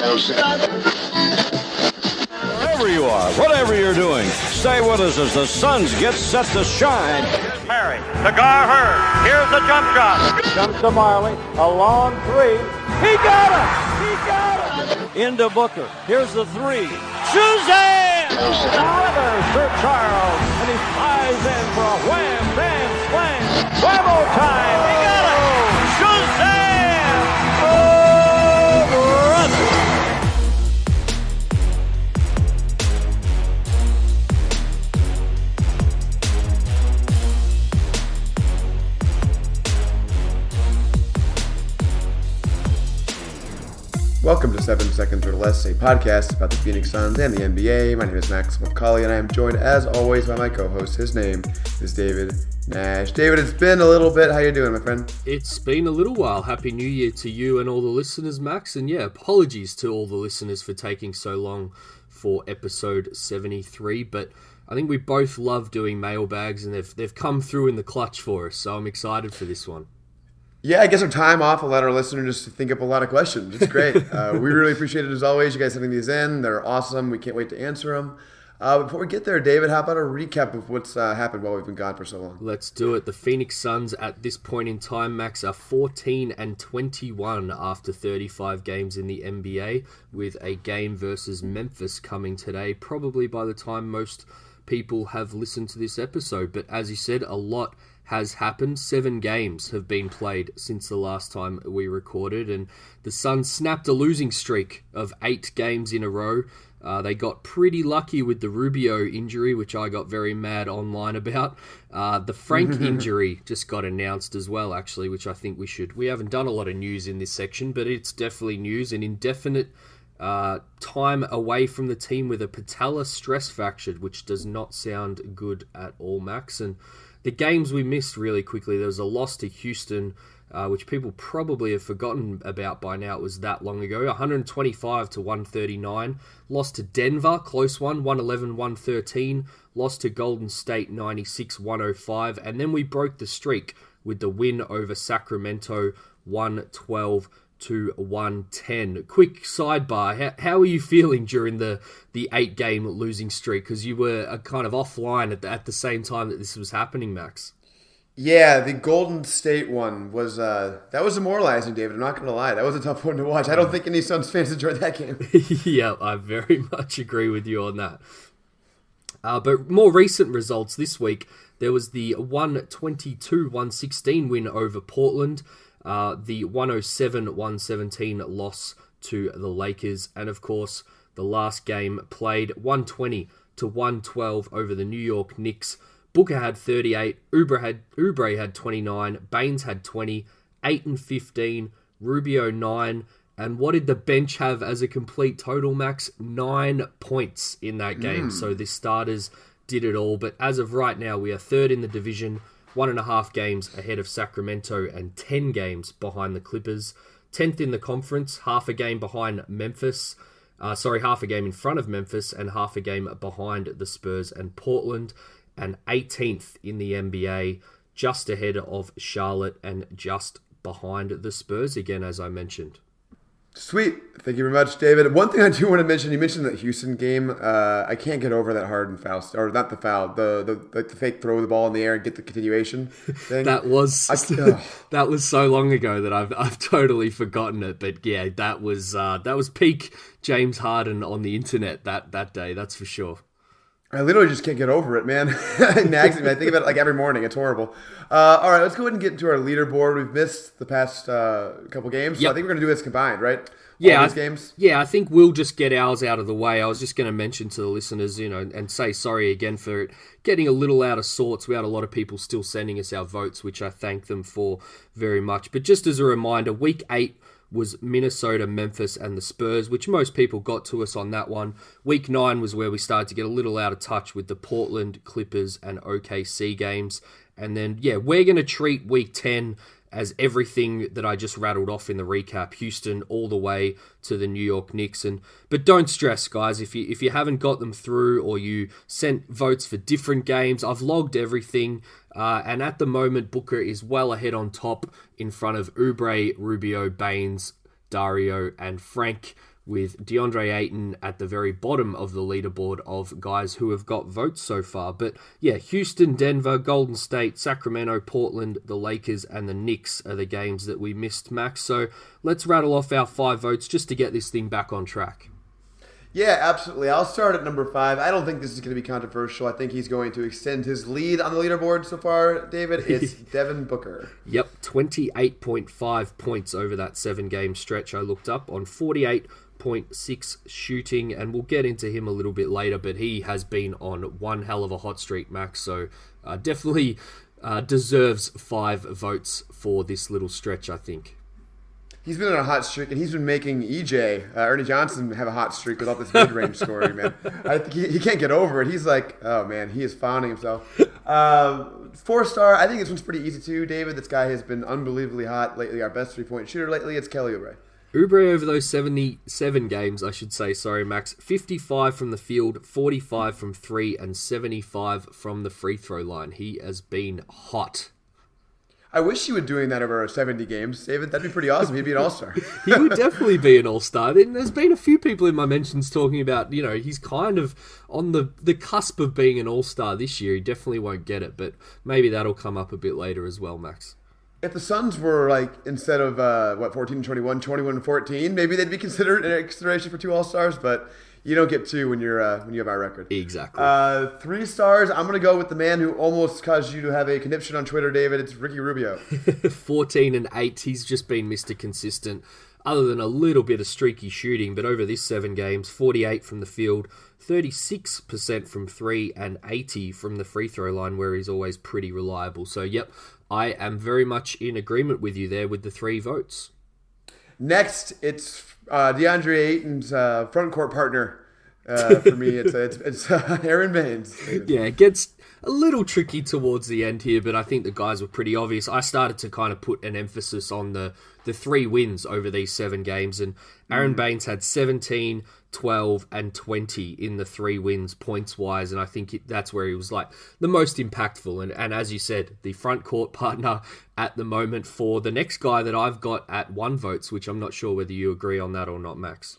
Wherever you are, whatever you're doing, stay with us as the Suns get set to shine. Here's Perry, to Gar-Hurd. Here's the jump shot. Jumps to Marley, a long three. He got it! He got it! Into Booker. Here's the three. Suzanne! Another Sir Charles, and he flies in for a wham, bam, slam. Whammo time! He got it! Suzanne! Oh, brother! Welcome to 7 Seconds or Less, a podcast about the Phoenix Suns and the NBA. My name is Max McCauley, and I am joined, as always, by my co-host. His name is David Nash. David, it's been a little bit. How you doing, my friend? It's been a little while. Happy New Year to you and all the listeners, Max. And yeah, apologies to all the listeners for taking so long for episode 73. But I think we both love doing mailbags, and they've come through in the clutch for us. So I'm excited for this one. Yeah, I guess our time off will let our listeners just think up a lot of questions. It's great. We really appreciate it as always. You guys sending these in. They're awesome. We can't wait to answer them. Before we get there, David, how about a recap of what's happened while we've been gone for so long? Let's do it. The Phoenix Suns at this point in time, Max, are 14-21 after 35 games in the NBA, with a game versus Memphis coming today, probably by the time most people have listened to this episode. But as you said, a lot has happened. 7 games have been played since the last time we recorded, and the Suns snapped a losing streak of 8 games in a row. They got pretty lucky with the Rubio injury, which I got very mad online about. The Frank injury just got announced as well, actually, which I think we haven't done a lot of news in this section, but it's definitely news. An indefinite time away from the team with a patella stress fracture, which does not sound good at all, Max. And the games we missed really quickly, there was a loss to Houston, which people probably have forgotten about by now. It was that long ago. 125-139. Lost to Denver, close one, 111-113. Lost to Golden State, 96-105. And then we broke the streak with the win over Sacramento, 112-110. Quick sidebar, how are you feeling during the 8-game losing streak? Because you were kind of offline at the same time that this was happening, Max. Yeah, the Golden State one was that was demoralizing, David. I'm not going to lie. That was a tough one to watch. I don't think any Suns fans enjoyed that game. Yeah, I very much agree with you on that. But more recent results this week, there was the 122-116 win over Portland, the 107-117 loss to the Lakers, and of course, the last game played 120-112 over the New York Knicks. Booker had 38, Oubre had 29, Baines had 20, Ayton 15, Rubio 9, and what did the bench have as a complete total, Max? 9 points in that game. So the starters did it all, but as of right now, we are third in the division, 1.5 games ahead of Sacramento and 10 games behind the Clippers. 10th in the conference, half a game behind Memphis. Half a game in front of Memphis and half a game behind the Spurs and Portland. And 18th in the NBA, just ahead of Charlotte and just behind the Spurs, again, as I mentioned. Sweet. Thank you very much, David. One thing I do want to mention, you mentioned the Houston game. I can't get over that Harden foul, or not the foul, the fake throw the ball in the air and get the continuation thing. That was so long ago that I've totally forgotten it. But yeah, that was peak James Harden on the internet that day. That's for sure. I literally just can't get over it, man. It nags me. I think about it like every morning. It's horrible. All right, let's go ahead and get into our leaderboard. We've missed the past couple games, so I think we're going to do this combined, right? Yeah, all these games. Yeah, I think we'll just get ours out of the way. I was just going to mention to the listeners, and say sorry again for it getting a little out of sorts. We had a lot of people still sending us our votes, which I thank them for very much. But just as a reminder, Week 8 was Minnesota, Memphis, and the Spurs, which most people got to us on that one. Week 9 was where we started to get a little out of touch with the Portland, Clippers, and OKC games. And then, we're going to treat Week 10 as everything that I just rattled off in the recap. Houston all the way to the New York Knicks. But don't stress, guys. If you haven't got them through or you sent votes for different games, I've logged everything. And at the moment, Booker is well ahead on top in front of Oubre, Rubio, Baines, Dario, and Frank, with DeAndre Ayton at the very bottom of the leaderboard of guys who have got votes so far. But yeah, Houston, Denver, Golden State, Sacramento, Portland, the Lakers, and the Knicks are the games that we missed, Max. So let's rattle off our 5 votes just to get this thing back on track. Yeah, absolutely. I'll start at number 5. I don't think this is going to be controversial. I think he's going to extend his lead on the leaderboard so far, David. It's Devin Booker. Yep, 28.5 points over that 7-game stretch I looked up on 48.6 shooting, and we'll get into him a little bit later, but he has been on one hell of a hot streak, Max, so definitely deserves 5 votes for this little stretch, I think. He's been on a hot streak, and he's been making EJ, Ernie Johnson, have a hot streak with all this mid-range scoring, man. I think he can't get over it. He's like, oh, man, he is finding himself. 4-star, I think this one's pretty easy, too, David. This guy has been unbelievably hot lately. Our best three-point shooter lately, it's Kelly Oubre. Oubre over those 77 games, I should say, sorry, Max, 55 from the field, 45 from 3, and 75 from the free throw line. He has been hot. I wish he would doing that over 70 games, David. That'd be pretty awesome. He'd be an all-star. He would definitely be an all-star. There's been a few people in my mentions talking about, he's kind of on the cusp of being an all-star this year. He definitely won't get it, but maybe that'll come up a bit later as well, Max. If the Suns were like, instead of 14-21, 21-14, maybe they'd be considered in consideration for 2 all-stars, but you don't get 2 when you have our record. Exactly. 3 stars. I'm going to go with the man who almost caused you to have a conniption on Twitter, David. It's Ricky Rubio. 14 and 8. He's just been Mr. Consistent, other than a little bit of streaky shooting. But over this 7 games, 48 from the field, 36% from 3, and 80 from the free throw line, where he's always pretty reliable. So, yep, I am very much in agreement with you there with the 3 votes. Next, it's DeAndre Ayton's front court partner. For me, it's Aaron Baines. Yeah, it gets a little tricky towards the end here, but I think the guys were pretty obvious. I started to kind of put an emphasis on the 3 wins over these 7 games, and Aaron Baines had 17, 12, and 20 in the 3 wins points-wise, and I think that's where he was like the most impactful. And as you said, the front court partner at the moment for the next guy that I've got at 1 votes, which I'm not sure whether you agree on that or not, Max.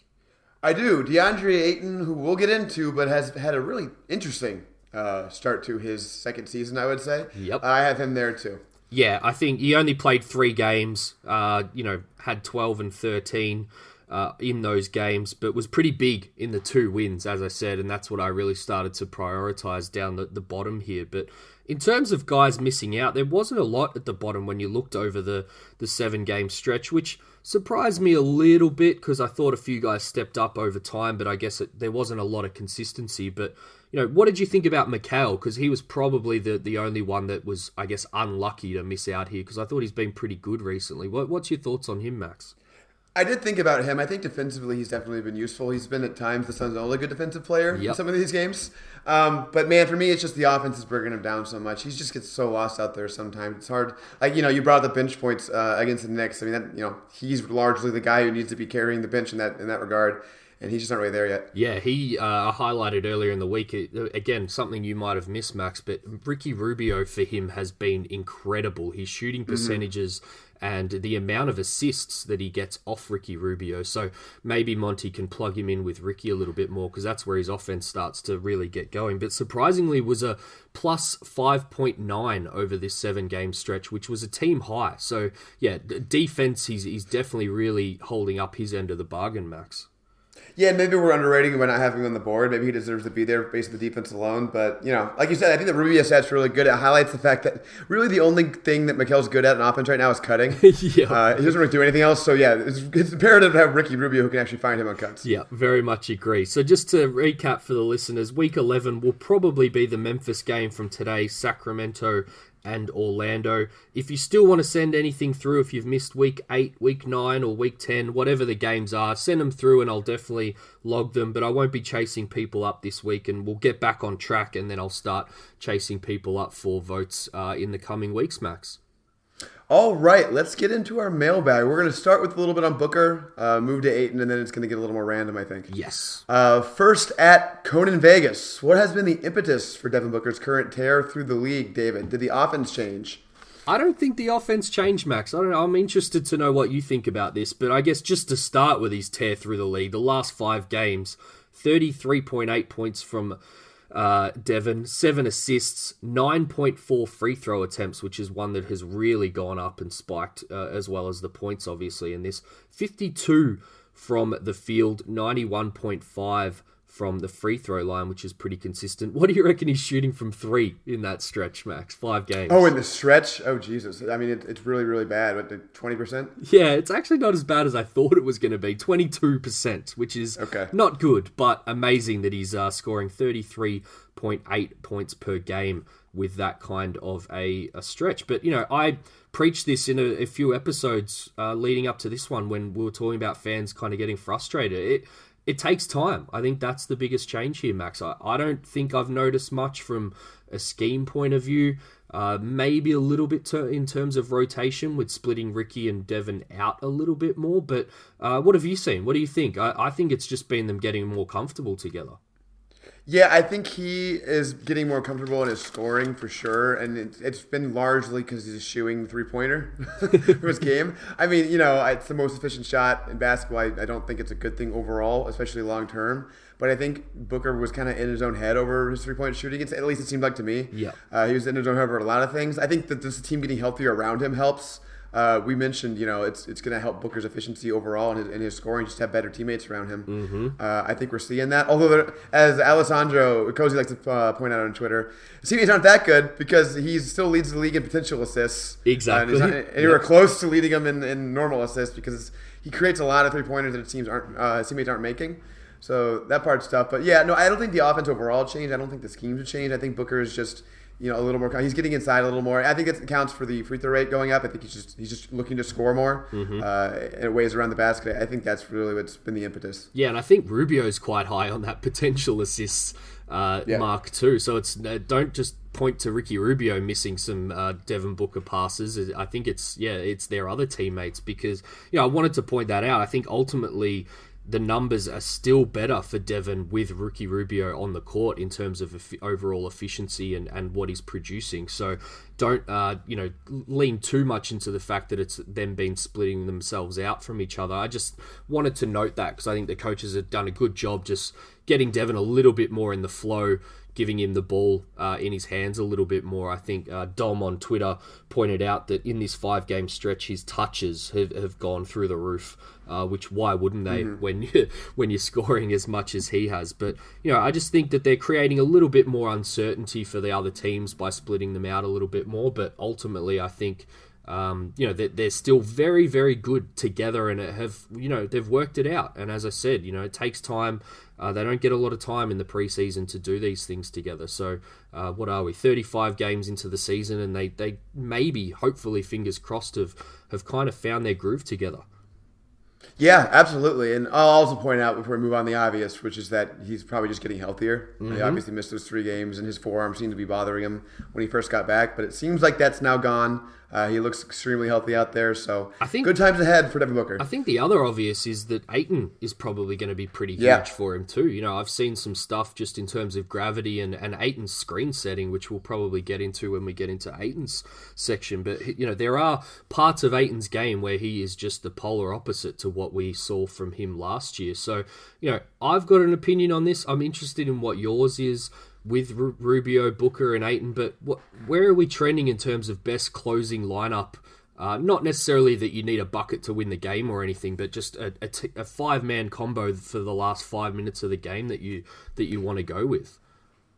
I do. DeAndre Ayton, who we'll get into, but has had a really interesting start to his second season, I would say. Yep. I have him there too. Yeah, I think he only played 3 games, had 12 and 13 in those games, but was pretty big in the 2 wins, as I said, and that's what I really started to prioritize down the bottom here. But in terms of guys missing out, there wasn't a lot at the bottom when you looked over the 7-game stretch, which surprised me a little bit because I thought a few guys stepped up over time, but I guess there wasn't a lot of consistency. But what did you think about Mikal? Because he was probably the only one that was, I guess, unlucky to miss out here because I thought he's been pretty good recently. What's your thoughts on him, Max? I did think about him. I think defensively he's definitely been useful. He's been at times the Suns' only good defensive player in some of these games. But man, for me, it's just the offense is bringing him down so much. He just gets so lost out there sometimes. It's hard. Like, you brought up the bench points against the Knicks. I mean, he's largely the guy who needs to be carrying the bench in that regard. And he's just not really there yet. Yeah, he highlighted earlier in the week, again, something you might have missed, Max, but Ricky Rubio for him has been incredible. His shooting percentages and the amount of assists that he gets off Ricky Rubio. So maybe Monty can plug him in with Ricky a little bit more because that's where his offense starts to really get going. But surprisingly was a plus 5.9 over this 7-game stretch, which was a team high. So yeah, defense, he's definitely really holding up his end of the bargain, Max. Yeah, maybe we're underrating him by not having him on the board. Maybe he deserves to be there based on the defense alone. But, like you said, I think the Rubio stat's really good. It highlights the fact that really the only thing that Mikal's good at in offense right now is cutting. He doesn't really do anything else. So, yeah, it's imperative to have Ricky Rubio who can actually find him on cuts. Yeah, very much agree. So just to recap for the listeners, Week 11 will probably be the Memphis game from today, Sacramento and Orlando. If you still want to send anything through, if you've missed Week 8, Week 9, or Week 10, whatever the games are, send them through and I'll definitely log them, but I won't be chasing people up this week, and we'll get back on track, and then I'll start chasing people up for votes in the coming weeks, Max. All right, let's get into our mailbag. We're going to start with a little bit on Booker, move to Ayton, and then it's going to get a little more random, I think. Yes. First at Conan Vegas. What has been the impetus for Devin Booker's current tear through the league, David? Did the offense change? I don't think the offense changed, Max. I don't know. I'm interested to know what you think about this, but I guess just to start with his tear through the league, the last 5 games, 33.8 points from Devon, 7 assists, 9.4 free throw attempts, which is one that has really gone up and spiked, as well as the points, obviously, in this. 52 from the field, 91.5 from the free throw line, which is pretty consistent. What do you reckon he's shooting from 3 in that stretch, Max? 5 games. Oh, in the stretch? Oh, Jesus. I mean, it's really, really bad. What, 20%? Yeah, it's actually not as bad as I thought it was going to be. 22%, which is not good, but amazing that he's scoring 33.8 points per game with that kind of a stretch. But, I preached this in a few episodes leading up to this one when we were talking about fans kind of getting frustrated. It takes time. I think that's the biggest change here, Max. I don't think I've noticed much from a scheme point of view. Maybe a little bit in terms of rotation with splitting Ricky and Devon out a little bit more. But what have you seen? What do you think? I think it's just been them getting more comfortable together. Yeah, I think he is getting more comfortable in his scoring for sure, and it's been largely because he's shooting the three-pointer for his game. I mean, it's the most efficient shot in basketball. I don't think it's a good thing overall, especially long-term, but I think Booker was kind of in his own head over his three-point shooting. At least it seemed like to me. Yeah. He was in his own head over a lot of things. I think that this team getting healthier around him helps. We mentioned, it's going to help Booker's efficiency overall and his scoring, just have better teammates around him. Mm-hmm. I think we're seeing that. Although, as Alessandro Cozy likes to point out on Twitter, his teammates aren't that good because he still leads the league in potential assists. Exactly. And he's not anywhere close to leading them in normal assists because he creates a lot of three-pointers that his teammates aren't making. So that part's tough. But yeah, no, I don't think the offense overall changed. I don't think the schemes have changed. I think Booker is just a little more. He's getting inside a little more. I think it counts for the free throw rate going up. I think he's just looking to score more. Mm-hmm. And it weighs around the basket. I think that's really what's been the impetus. Yeah, and I think Rubio's quite high on that potential assists mark too. So it's don't just point to Ricky Rubio missing some Devin Booker passes. I think it's their other teammates because I wanted to point that out. I think ultimately the numbers are still better for Devon with Ricky Rubio on the court in terms of overall efficiency and what he's producing. So don't lean too much into the fact that it's them been splitting themselves out from each other. I just wanted to note that because I think the coaches have done a good job just getting Devon a little bit more in the flow, giving him the ball in his hands a little bit more. I think Dom on Twitter pointed out that in this 5-game stretch, his touches have gone through the roof, which why wouldn't they when you're scoring as much as he has? But, I just think that they're creating a little bit more uncertainty for the other teams by splitting them out a little bit more. But ultimately, I think they're still very, very good together and they've worked it out. And as I said, it takes time. They don't get a lot of time in the preseason to do these things together. So what are we, 35 games into the season, and they maybe, hopefully, fingers crossed, have kind of found their groove together. Yeah, absolutely. And I'll also point out before we move on the obvious, which is that he's probably just getting healthier. Mm-hmm. He obviously missed those 3 games, and his forearm seemed to be bothering him when he first got back. But it seems like that's now gone. He looks extremely healthy out there. So I think good times ahead for Devin Booker. I think the other obvious is that Ayton is probably going to be pretty huge for him too. I've seen some stuff just in terms of gravity and Ayton's screen setting, which we'll probably get into when we get into Ayton's section. But, there are parts of Ayton's game where he is just the polar opposite to what we saw from him last year. So, I've got an opinion on this. I'm interested in what yours is with Rubio, Booker, and Ayton, but where are we trending in terms of best closing lineup? Not necessarily that you need a bucket to win the game or anything, but just a 5-man combo for the last 5 minutes of the game that you want to go with.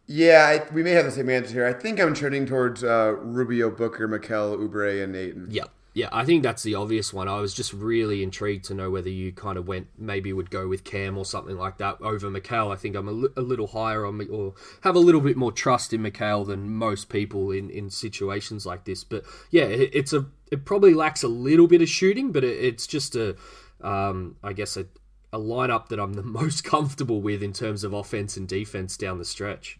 Yeah, we may have the same answer here. I think I'm trending towards Rubio, Booker, Mikal, Oubre, and Ayton. Yeah, I think that's the obvious one. I was just really intrigued to know whether you kind of would go with Cam or something like that over Mikal. I think I'm a little higher on or have a little bit more trust in Mikal than most people in situations like this. But yeah, it probably lacks a little bit of shooting, but it's just a lineup that I'm the most comfortable with in terms of offense and defense down the stretch.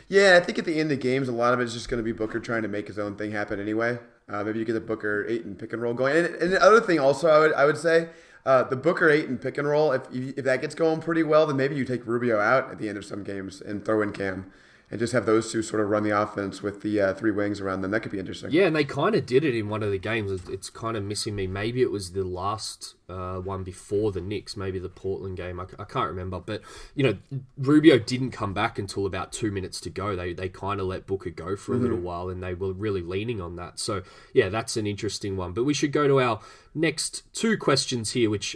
Yeah, I think at the end of games, a lot of it's just going to be Booker trying to make his own thing happen anyway. Maybe you get the Booker Ayton pick and roll going. And the other thing also I would say, the Booker Ayton pick and roll, if that gets going pretty well, then maybe you take Rubio out at the end of some games and throw in Cam. and just have those two sort of run the offense with the three wings around them. That could be interesting. Yeah, and they kind of did it in one of the games. It's kind of missing me. Maybe it was the last one before the Knicks, maybe the Portland game. I can't remember. But, Rubio didn't come back until about 2 minutes to go. They kind of let Booker go for a little while, and they were really leaning on that. So, yeah, that's an interesting one. But we should go to our next two questions here, which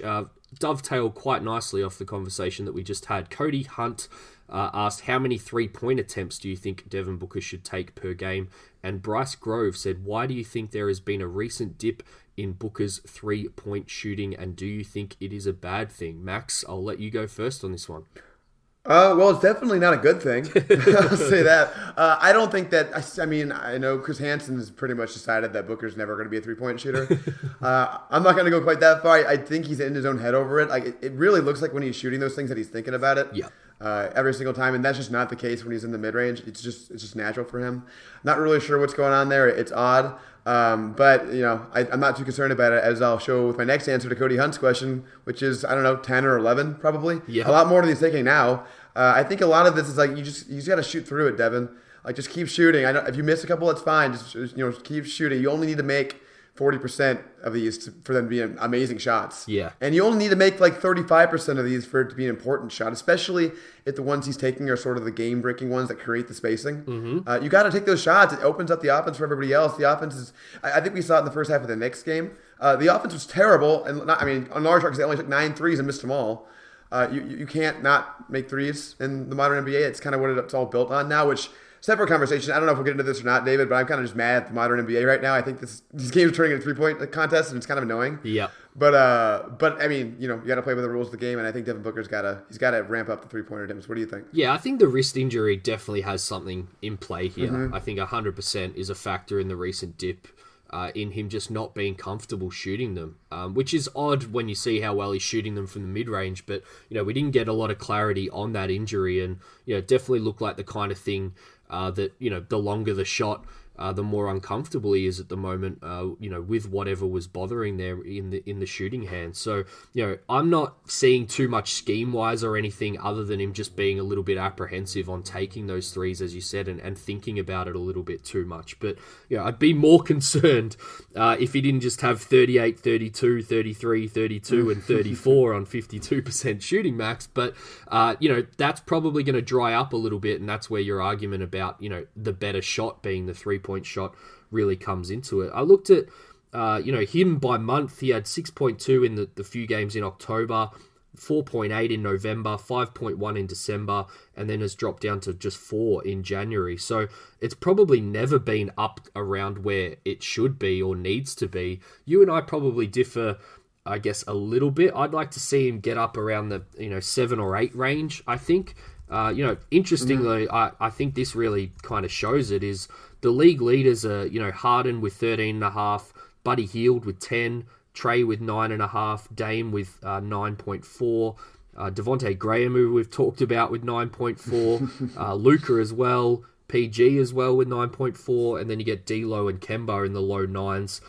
dovetail quite nicely off the conversation that we just had. Cody Hunt asked, how many three-point attempts do you think Devin Booker should take per game? And Bryce Grove said, why do you think there has been a recent dip in Booker's three-point shooting, and do you think it is a bad thing? Max, I'll let you go first on this one. Well, it's definitely not a good thing. I'll say that. I don't think that. I know Chris Hansen has pretty much decided that Booker's never going to be a three-point shooter. I'm not going to go quite that far. I think he's in his own head over it. Like it really looks like when he's shooting those things that he's thinking about it. Yeah. Every single time, and that's just not the case when he's in the mid-range. It's just natural for him. Not really sure what's going on there. It's odd. But I'm not too concerned about it, as I'll show with my next answer to Cody Hunt's question, which is, 10 or 11 probably. Yeah. A lot more than he's taking now. I think a lot of this is like you just got to shoot through it, Devin. Like just keep shooting. I know if you miss a couple, that's fine. Just keep shooting. You only need to make 40% of these for them to be amazing shots. Yeah. And you only need to make like 35% of these for it to be an important shot, especially if the ones he's taking are sort of the game-breaking ones that create the spacing. Mm-hmm. You got to take those shots. It opens up the offense for everybody else. The offense is, I think we saw it in the first half of the Knicks game. The offense was terrible. And on large part because they only took 9 threes and missed them all. You can't not make threes in the modern NBA. It's kind of what it's all built on now, which separate conversation. I don't know if we'll get into this or not, David, but I'm kind of just mad at the modern NBA right now. I think these games are turning into three-point contests, and it's kind of annoying. Yeah. But I mean, you got to play by the rules of the game, and I think Devin Booker's got to ramp up the three-pointer attempts. What do you think? Yeah, I think the wrist injury definitely has something in play here. Mm-hmm. I think 100% is a factor in the recent dip. In him just not being comfortable shooting them, which is odd when you see how well he's shooting them from the mid-range. But, we didn't get a lot of clarity on that injury, and, it definitely looked like the kind of thing that, the longer the shot, the more uncomfortable he is at the moment, with whatever was bothering there in the shooting hand. So, I'm not seeing too much scheme-wise or anything other than him just being a little bit apprehensive on taking those threes, as you said, and thinking about it a little bit too much. But, I'd be more concerned if he didn't just have 38, 32, 33, 32, and 34 on 52% shooting, Max. But, that's probably going to dry up a little bit, and that's where your argument about, the better shot being the three-point shot really comes into it. I looked at, him by month. He had 6.2 in the few games in October, 4.8 in November, 5.1 in December, and then has dropped down to just 4 in January. So it's probably never been up around where it should be or needs to be. You and I probably differ, I guess, a little bit. I'd like to see him get up around the 7 or 8 range, I think. Interestingly, I think this really kind of shows it is the league leaders are, Harden with 13.5, Buddy Hield with 10, Trey with 9.5, Dame with 9.4, Devontae Graham, who we've talked about, with 9.4, Luka as well, PG as well with 9.4, and then you get D'Lo and Kemba in the low 9s.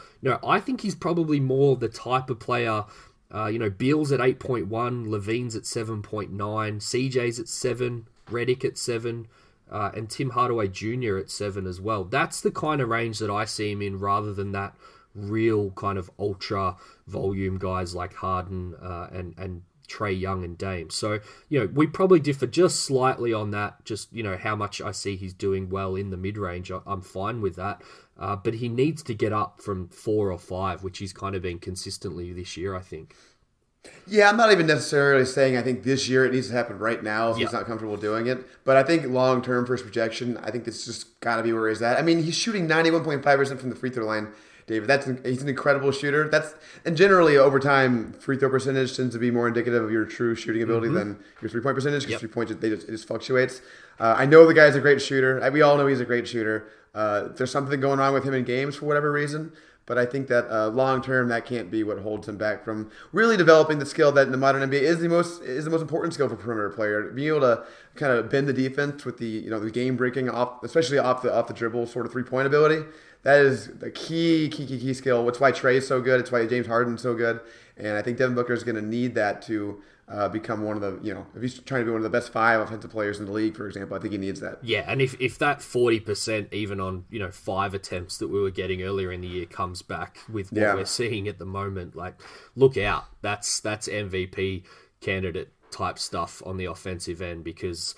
I think he's probably more the type of player. Beal's at 8.1, Levine's at 7.9, CJ's at 7, Redick at 7, and Tim Hardaway Jr. at 7 as well. That's the kind of range that I see him in, rather than that real kind of ultra volume guys like Harden and Trae Young and Dame. So, we probably differ just slightly on that, just, how much I see he's doing well in the mid-range. I'm fine with that. But he needs to get up from 4 or 5, which he's kind of been consistently this year, I think. Yeah, I'm not even necessarily saying I think this year it needs to happen right now if he's not comfortable doing it. But I think long-term for his projection, I think this just got to be where he's at. I mean, he's shooting 91.5% from the free throw line, David. He's an incredible shooter. And generally over time, free throw percentage tends to be more indicative of your true shooting ability than your three-point percentage, because 3 points it just fluctuates. I know the guy's a great shooter. We all know he's a great shooter. There's something going on with him in games for whatever reason. But I think that long-term, that can't be what holds him back from really developing the skill that in the modern NBA is the most important skill for a perimeter player. Being able to kind of bend the defense with the the game-breaking off, especially off the dribble sort of three-point ability. That is the key skill. That's why Trey is so good. It's why James Harden's so good. And I think Devin Booker is going to need that to become one of the, if he's trying to be one of the best 5 offensive players in the league, for example, I think he needs that. Yeah, and if that 40% even on 5 attempts that we were getting earlier in the year comes back with what we're seeing at the moment, like, look out. That's MVP candidate type stuff on the offensive end, because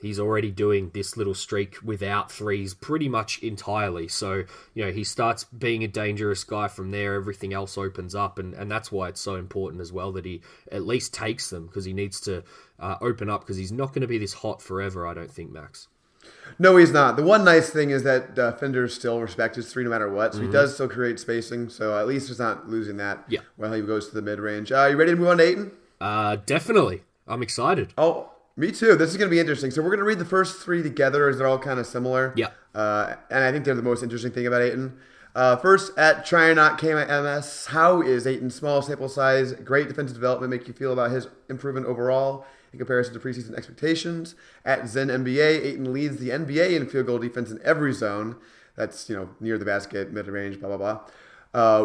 he's already doing this little streak without threes pretty much entirely. So, he starts being a dangerous guy from there. Everything else opens up, and that's why it's so important as well that he at least takes them, because he needs to open up, because he's not going to be this hot forever, I don't think, Max. No, he's not. The one nice thing is that defenders still respect his 3 no matter what, so he does still create spacing, so at least he's not losing that while he goes to the mid-range. You ready to move on to Ayton? Definitely. I'm excited. Oh, me too. This is going to be interesting. So we're going to read the first 3 together, as they're all kind of similar. Yeah. And I think they're the most interesting thing about Ayton. First, at TryNotKMS, how is Ayton's small sample size, great defensive development make you feel about his improvement overall in comparison to preseason expectations? At ZenNBA, Ayton leads the NBA in field goal defense in every zone. That's, near the basket, mid-range, blah, blah, blah.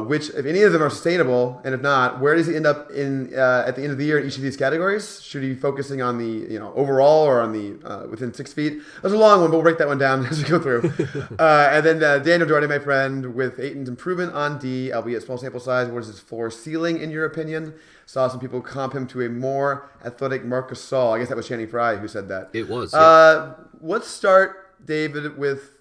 Which, if any of them are sustainable, and if not, where does he end up in at the end of the year in each of these categories? Should he be focusing on the overall or on the within 6 feet? That's a long one, but we'll break that one down as we go through. And then Daniel Jordan, my friend, with Ayton's improvement on D, albeit small sample size, what is his floor ceiling in your opinion? Saw some people comp him to a more athletic Marc Gasol. I guess that was Channing Frye who said that. It was. Let's start, David, with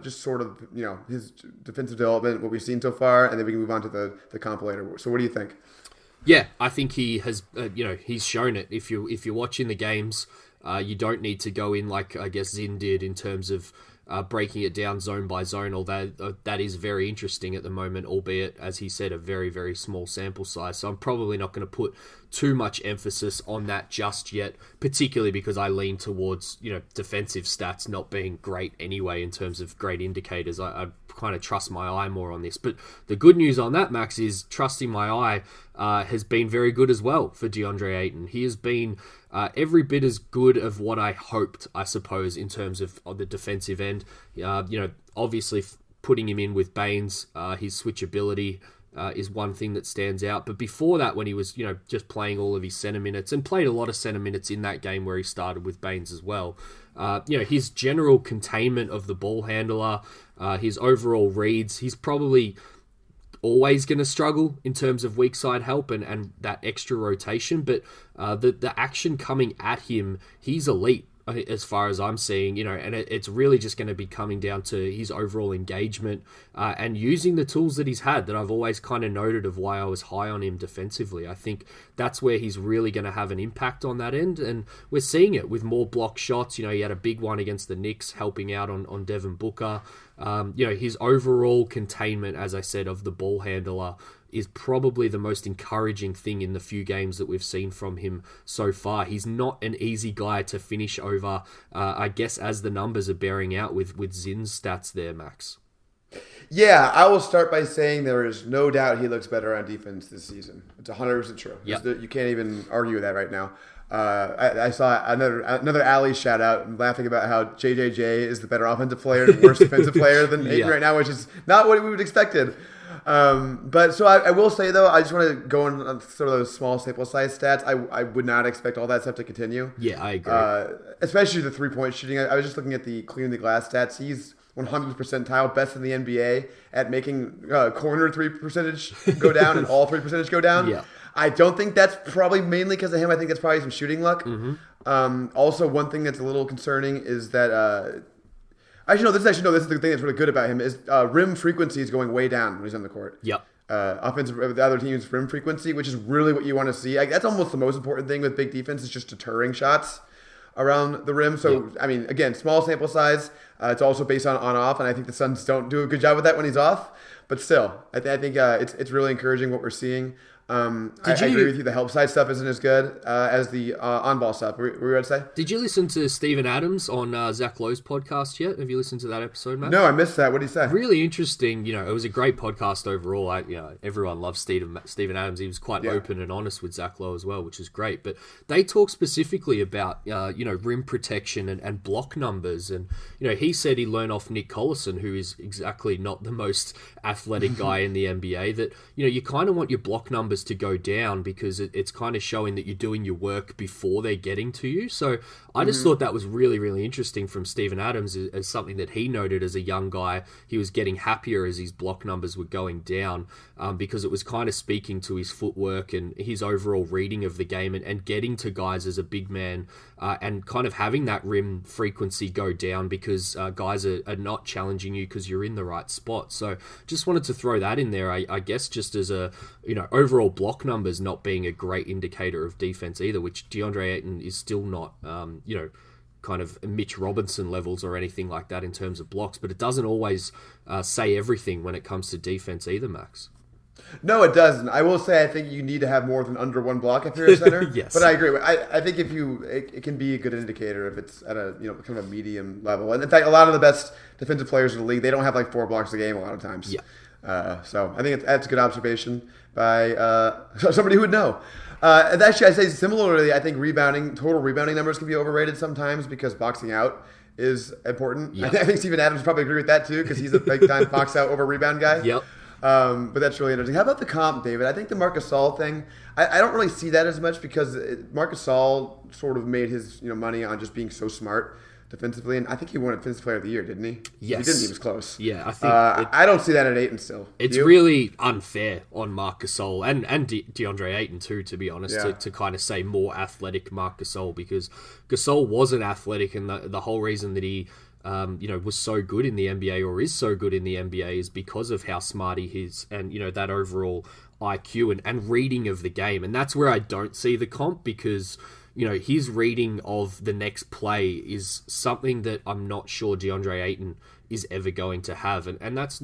just sort of, his defensive development, what we've seen so far, and then we can move on to the comp later. So what do you think? Yeah, I think he has, he's shown it. If you're watching the games, you don't need to go in like, I guess, Zin did in terms of breaking it down zone by zone, although that is very interesting at the moment, albeit, as he said, a very, very small sample size. So I'm probably not going to put too much emphasis on that just yet, particularly because I lean towards, defensive stats not being great anyway in terms of great indicators. I kind of trust my eye more on this. But the good news on that, Max, is trusting my eye has been very good as well for DeAndre Ayton. He has been every bit as good of what I hoped, I suppose, in terms of the defensive end. Obviously putting him in with Baines, his switchability is one thing that stands out. But before that, when he was, just playing all of his center minutes and played a lot of center minutes in that game where he started with Baines as well, his general containment of the ball handler, his overall reads, he's probably always going to struggle in terms of weak side help and that extra rotation, but the action coming at him, he's elite as far as I'm seeing, and it's really just going to be coming down to his overall engagement and using the tools that he's had that I've always kind of noted of why I was high on him defensively. I think that's where he's really going to have an impact on that end, and we're seeing it with more block shots. He had a big one against the Knicks helping out on Devin Booker. His overall containment, as I said, of the ball handler is probably the most encouraging thing in the few games that we've seen from him so far. He's not an easy guy to finish over, I guess, as the numbers are bearing out with Zin's stats there, Max. Yeah, I will start by saying there is no doubt he looks better on defense this season. It's 100% true. Yep. You can't even argue with that right now. I saw another Ali shout out laughing about how JJJ is the better offensive player and worse defensive player than Ayton right now, which is not what we would expected. But so I will say, though, I just want to go on sort of those small sample size stats. I would not expect all that stuff to continue. Yeah, I agree. Especially the 3-point shooting. I was just looking at the clearing the glass stats. He's 100th percentile, best in the NBA at making corner 3 percentage go down and all 3 percentage go down. Yeah. I don't think that's probably mainly because of him. I think that's probably some shooting luck. Mm-hmm. Also, one thing that's a little concerning is that this is the thing that's really good about him is rim frequency is going way down when he's on the court. Yep. The other team's rim frequency, which is really what you want to see. That's almost the most important thing with big defense is just deterring shots around the rim. So, I mean, again, small sample size. It's also based on off, and I think the Suns don't do a good job with that when he's off. But still, I think it's really encouraging what we're seeing. I agree with you. The help side stuff isn't as good as the on-ball stuff. Were you going to say? Did you listen to Steven Adams on Zach Lowe's podcast yet? Have you listened to that episode, Matt? No, I missed that. What did he say? Really interesting. It was a great podcast overall. Everyone loves Steven Adams. He was quite open and honest with Zach Lowe as well, which is great. But they talk specifically about rim protection and block numbers. And he said he learned off Nick Collison, who is exactly not the most athletic guy in the NBA. That you kind of want your block numbers numbers to go down because it's kind of showing that you're doing your work before they're getting to you. So I just thought that was really, really interesting from Steven Adams as something that he noted as a young guy. He was getting happier as his block numbers were going down because it was kind of speaking to his footwork and his overall reading of the game and getting to guys as a big man and kind of having that rim frequency go down because guys are not challenging you because you're in the right spot. So just wanted to throw that in there, I guess, just as a, overall block numbers not being a great indicator of defense either, which DeAndre Ayton is still not, kind of Mitch Robinson levels or anything like that in terms of blocks, but it doesn't always say everything when it comes to defense either, Max. No, it doesn't. I will say I think you need to have more than under one block if you're a center. Yes. But I agree. I think it can be a good indicator if it's at a kind of a medium level. And in fact, a lot of the best defensive players in the league, they don't have like 4 blocks a game a lot of times. Yeah. So I think that's a good observation by somebody who would know. And actually, I say similarly, I think total rebounding numbers can be overrated sometimes because boxing out is important. Yep. I think Steven Adams would probably agree with that too because he's a big time box out over rebound guy. Yep. But that's really interesting. How about the comp, David? I think the Marc Gasol thing, I don't really see that as much because Marc Gasol sort of made his money on just being so smart defensively, and I think he won Defensive Player of the Year, didn't he? Yes. He didn't. He was close. Yeah, I think... I don't see that at Ayton still. It's really unfair on Marc Gasol and DeAndre Ayton too, to be honest, to kind of say more athletic Marc Gasol, because Gasol wasn't athletic, and the whole reason that he was so good in the NBA or is so good in the NBA is because of how smart he is and, that overall IQ and reading of the game. And that's where I don't see the comp because, his reading of the next play is something that I'm not sure DeAndre Ayton is ever going to have. And that's,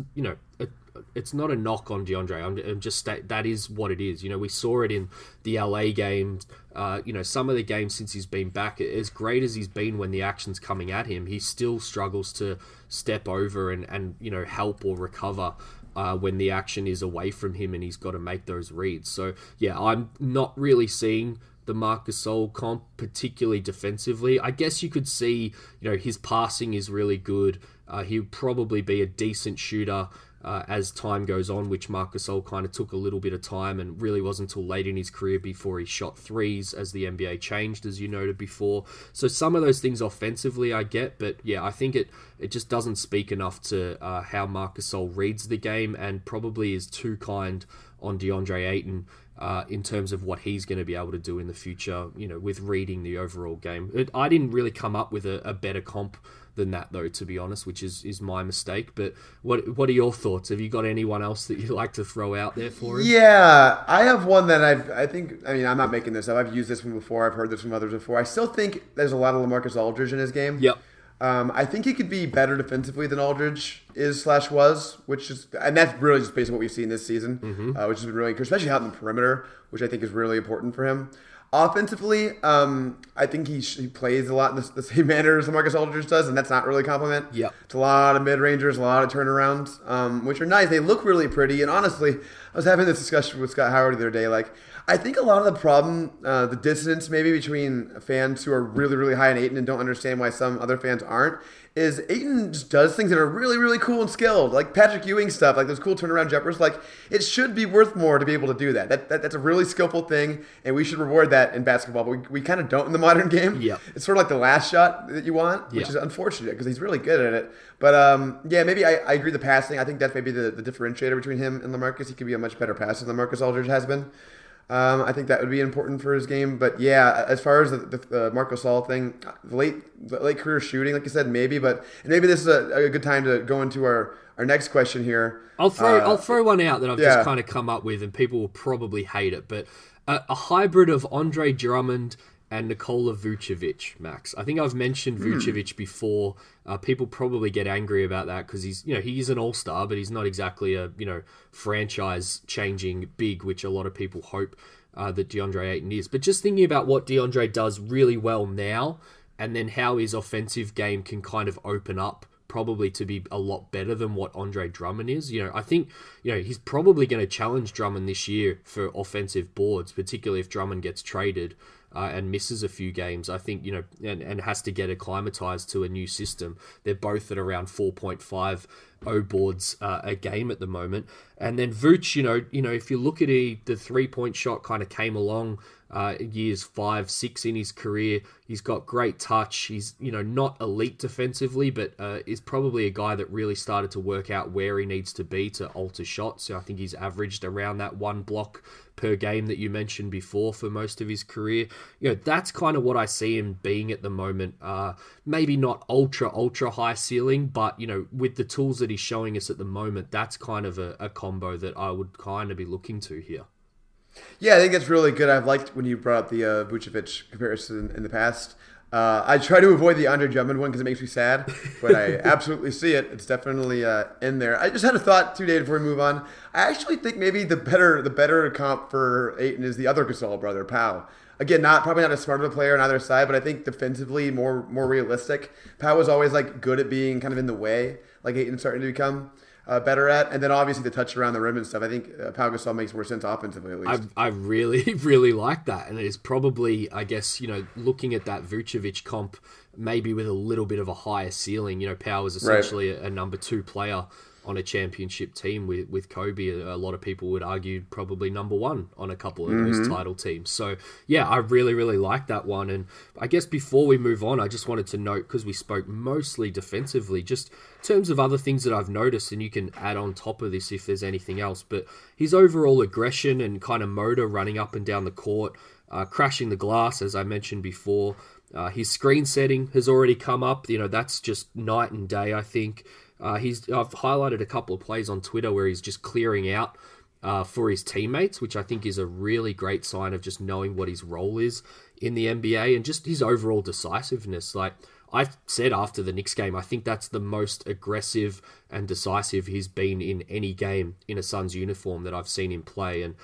it's not a knock on DeAndre. I'm just that is what it is. We saw it in the LA games. Some of the games since he's been back, as great as he's been when the action's coming at him, he still struggles to step over and help or recover when the action is away from him and he's got to make those reads. So yeah, I'm not really seeing the Marc Gasol comp, particularly defensively. I guess you could see, his passing is really good. He'll probably be a decent shooter as time goes on, which Marc Gasol kind of took a little bit of time and really wasn't until late in his career before he shot threes as the NBA changed, as you noted before. So some of those things offensively I get, but yeah, I think it just doesn't speak enough to how Marc Gasol reads the game and probably is too kind on DeAndre Ayton in terms of what he's going to be able to do in the future, with reading the overall game. I didn't really come up with a better comp than that, though, to be honest, which is my mistake. But what are your thoughts? Have you got anyone else that you'd like to throw out there for him? Yeah, I have one that I'm not making this up. I've used this one before. I've heard this from others before. I still think there's a lot of LaMarcus Aldridge in his game. Yep. I think he could be better defensively than Aldridge is/was, and that's really just based on what we've seen this season, which has been really good, especially out in the perimeter, which I think is really important for him. Offensively, I think he plays a lot in the same manner as LaMarcus Aldridge does, and that's not really a compliment. Yep. It's a lot of mid-rangers, a lot of turnarounds, which are nice. They look really pretty, and honestly, I was having this discussion with Scott Howard the other day, I think a lot of the problem, the dissonance maybe between fans who are really, really high on Ayton and don't understand why some other fans aren't, is Ayton just does things that are really, really cool and skilled, like Patrick Ewing stuff, like those cool turnaround jumpers. It should be worth more to be able to do that. That's a really skillful thing, and we should reward that in basketball, but we kind of don't in the modern game. Yep. It's sort of like the last shot that you want, which is unfortunate because he's really good at it. But maybe I agree the passing. I think that's maybe the differentiator between him and LaMarcus. He could be a much better passer than LaMarcus Aldridge has been. I think that would be important for his game. But yeah, as far as the Marc Gasol thing, the late career shooting, like you said, maybe. But maybe this is a good time to go into our next question here. I'll throw one out that I've just kind of come up with, and people will probably hate it. But a hybrid of Andre Drummond and Nikola Vucevic, Max. I think I've mentioned Vucevic before. People probably get angry about that because he's an all-star, but he's not exactly a franchise-changing big, which a lot of people hope that DeAndre Ayton is. But just thinking about what DeAndre does really well now, and then how his offensive game can kind of open up probably to be a lot better than what Andre Drummond is. I think, he's probably going to challenge Drummond this year for offensive boards, particularly if Drummond gets traded. and misses a few games. I think, and has to get acclimatized to a new system. They're both at around 4.5 O boards a game at the moment. And then Vooch, if you look at the 3-point shot kind of came along years 5, 6 in his career. He's got great touch. He's, not elite defensively, but is probably a guy that really started to work out where he needs to be to alter shots. So I think he's averaged around that 1 block per game that you mentioned before for most of his career. That's kind of what I see him being at the moment. Maybe not ultra high ceiling, but, with the tools that he's showing us at the moment, that's kind of a combo that I would kind of be looking to here. Yeah, I think that's really good. I've liked when you brought up the Vucevic comparison in the past. I try to avoid the Andre Drummond one because it makes me sad, but I absolutely see it. It's definitely in there. I just had a thought too, Dave, before we move on. I actually think maybe the better comp for Ayton is the other Gasol brother, Pau. Again, probably not as smart of a player on either side, but I think defensively more realistic. Pau was always good at being kind of in the way, like Ayton's starting to become better at, and then obviously the touch around the rim and stuff. I think Pau Gasol makes more sense offensively, at least. I really, really like that, and it is probably, I guess, looking at that Vucevic comp, maybe with a little bit of a higher ceiling. Pau is essentially a number 2 player on a championship team with Kobe. A lot of people would argue probably number 1 on a couple of those title teams. So yeah, I really, really like that one. And I guess before we move on, I just wanted to note, because we spoke mostly defensively, just in terms of other things that I've noticed, and you can add on top of this if there's anything else, but his overall aggression and kind of motor running up and down the court, crashing the glass, as I mentioned before, his screen setting has already come up. That's just night and day, I think. I've highlighted a couple of plays on Twitter where he's just clearing out for his teammates, which I think is a really great sign of just knowing what his role is in the NBA and just his overall decisiveness. Like I said after the Knicks game, I think that's the most aggressive and decisive he's been in any game in a Suns uniform that I've seen him play, and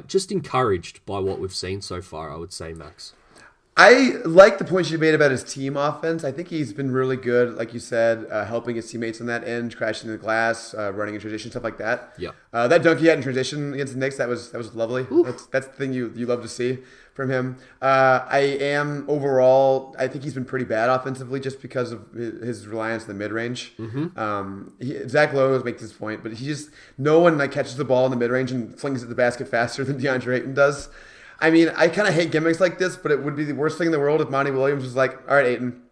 just encouraged by what we've seen so far, I would say, Max. I like the points you made about his team offense. I think he's been really good, like you said, helping his teammates on that end, crashing the glass, running in transition, stuff like that. Yeah. That dunk he had in transition against the Knicks, that was lovely. That's the thing you love to see from him. I think he's been pretty bad offensively just because of his reliance on the mid-range. Zach Lowe makes this point, but no one catches the ball in the mid-range and flings it at the basket faster than DeAndre Ayton does. I mean, I kind of hate gimmicks like this, but it would be the worst thing in the world if Monty Williams was like, all right, Ayton,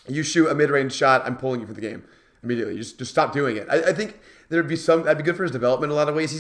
you shoot a mid-range shot, I'm pulling you for the game immediately. Just stop doing it. I think that'd be good for his development in a lot of ways.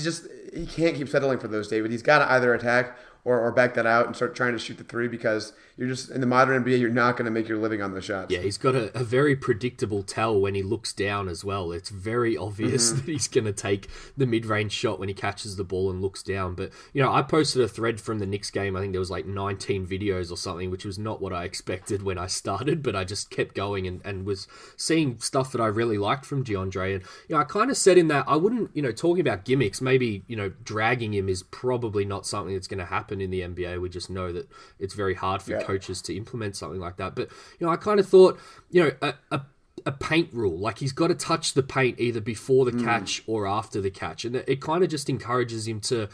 He can't keep settling for those, David. He's got to either attack or back that out and start trying to shoot the 3, because you're just in the modern NBA, you're not going to make your living on those shots. Yeah, he's got a very predictable tell when he looks down as well. It's very obvious that he's going to take the mid-range shot when he catches the ball and looks down. But, I posted a thread from the Knicks game. I think there was 19 videos or something, which was not what I expected when I started, but I just kept going and was seeing stuff that I really liked from DeAndre. And, I kind of said in that I wouldn't, talking about gimmicks, maybe, dragging him is probably not something that's going to happen in the NBA. We just know that it's very hard for coaches to implement something like that. But, I kind of thought, a paint rule, like he's got to touch the paint either before the catch or after the catch. And it kind of just encourages him to,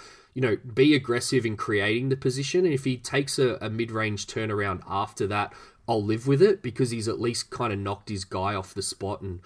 be aggressive in creating the position. And if he takes a mid-range turnaround after that, I'll live with it, because he's at least kind of knocked his guy off the spot and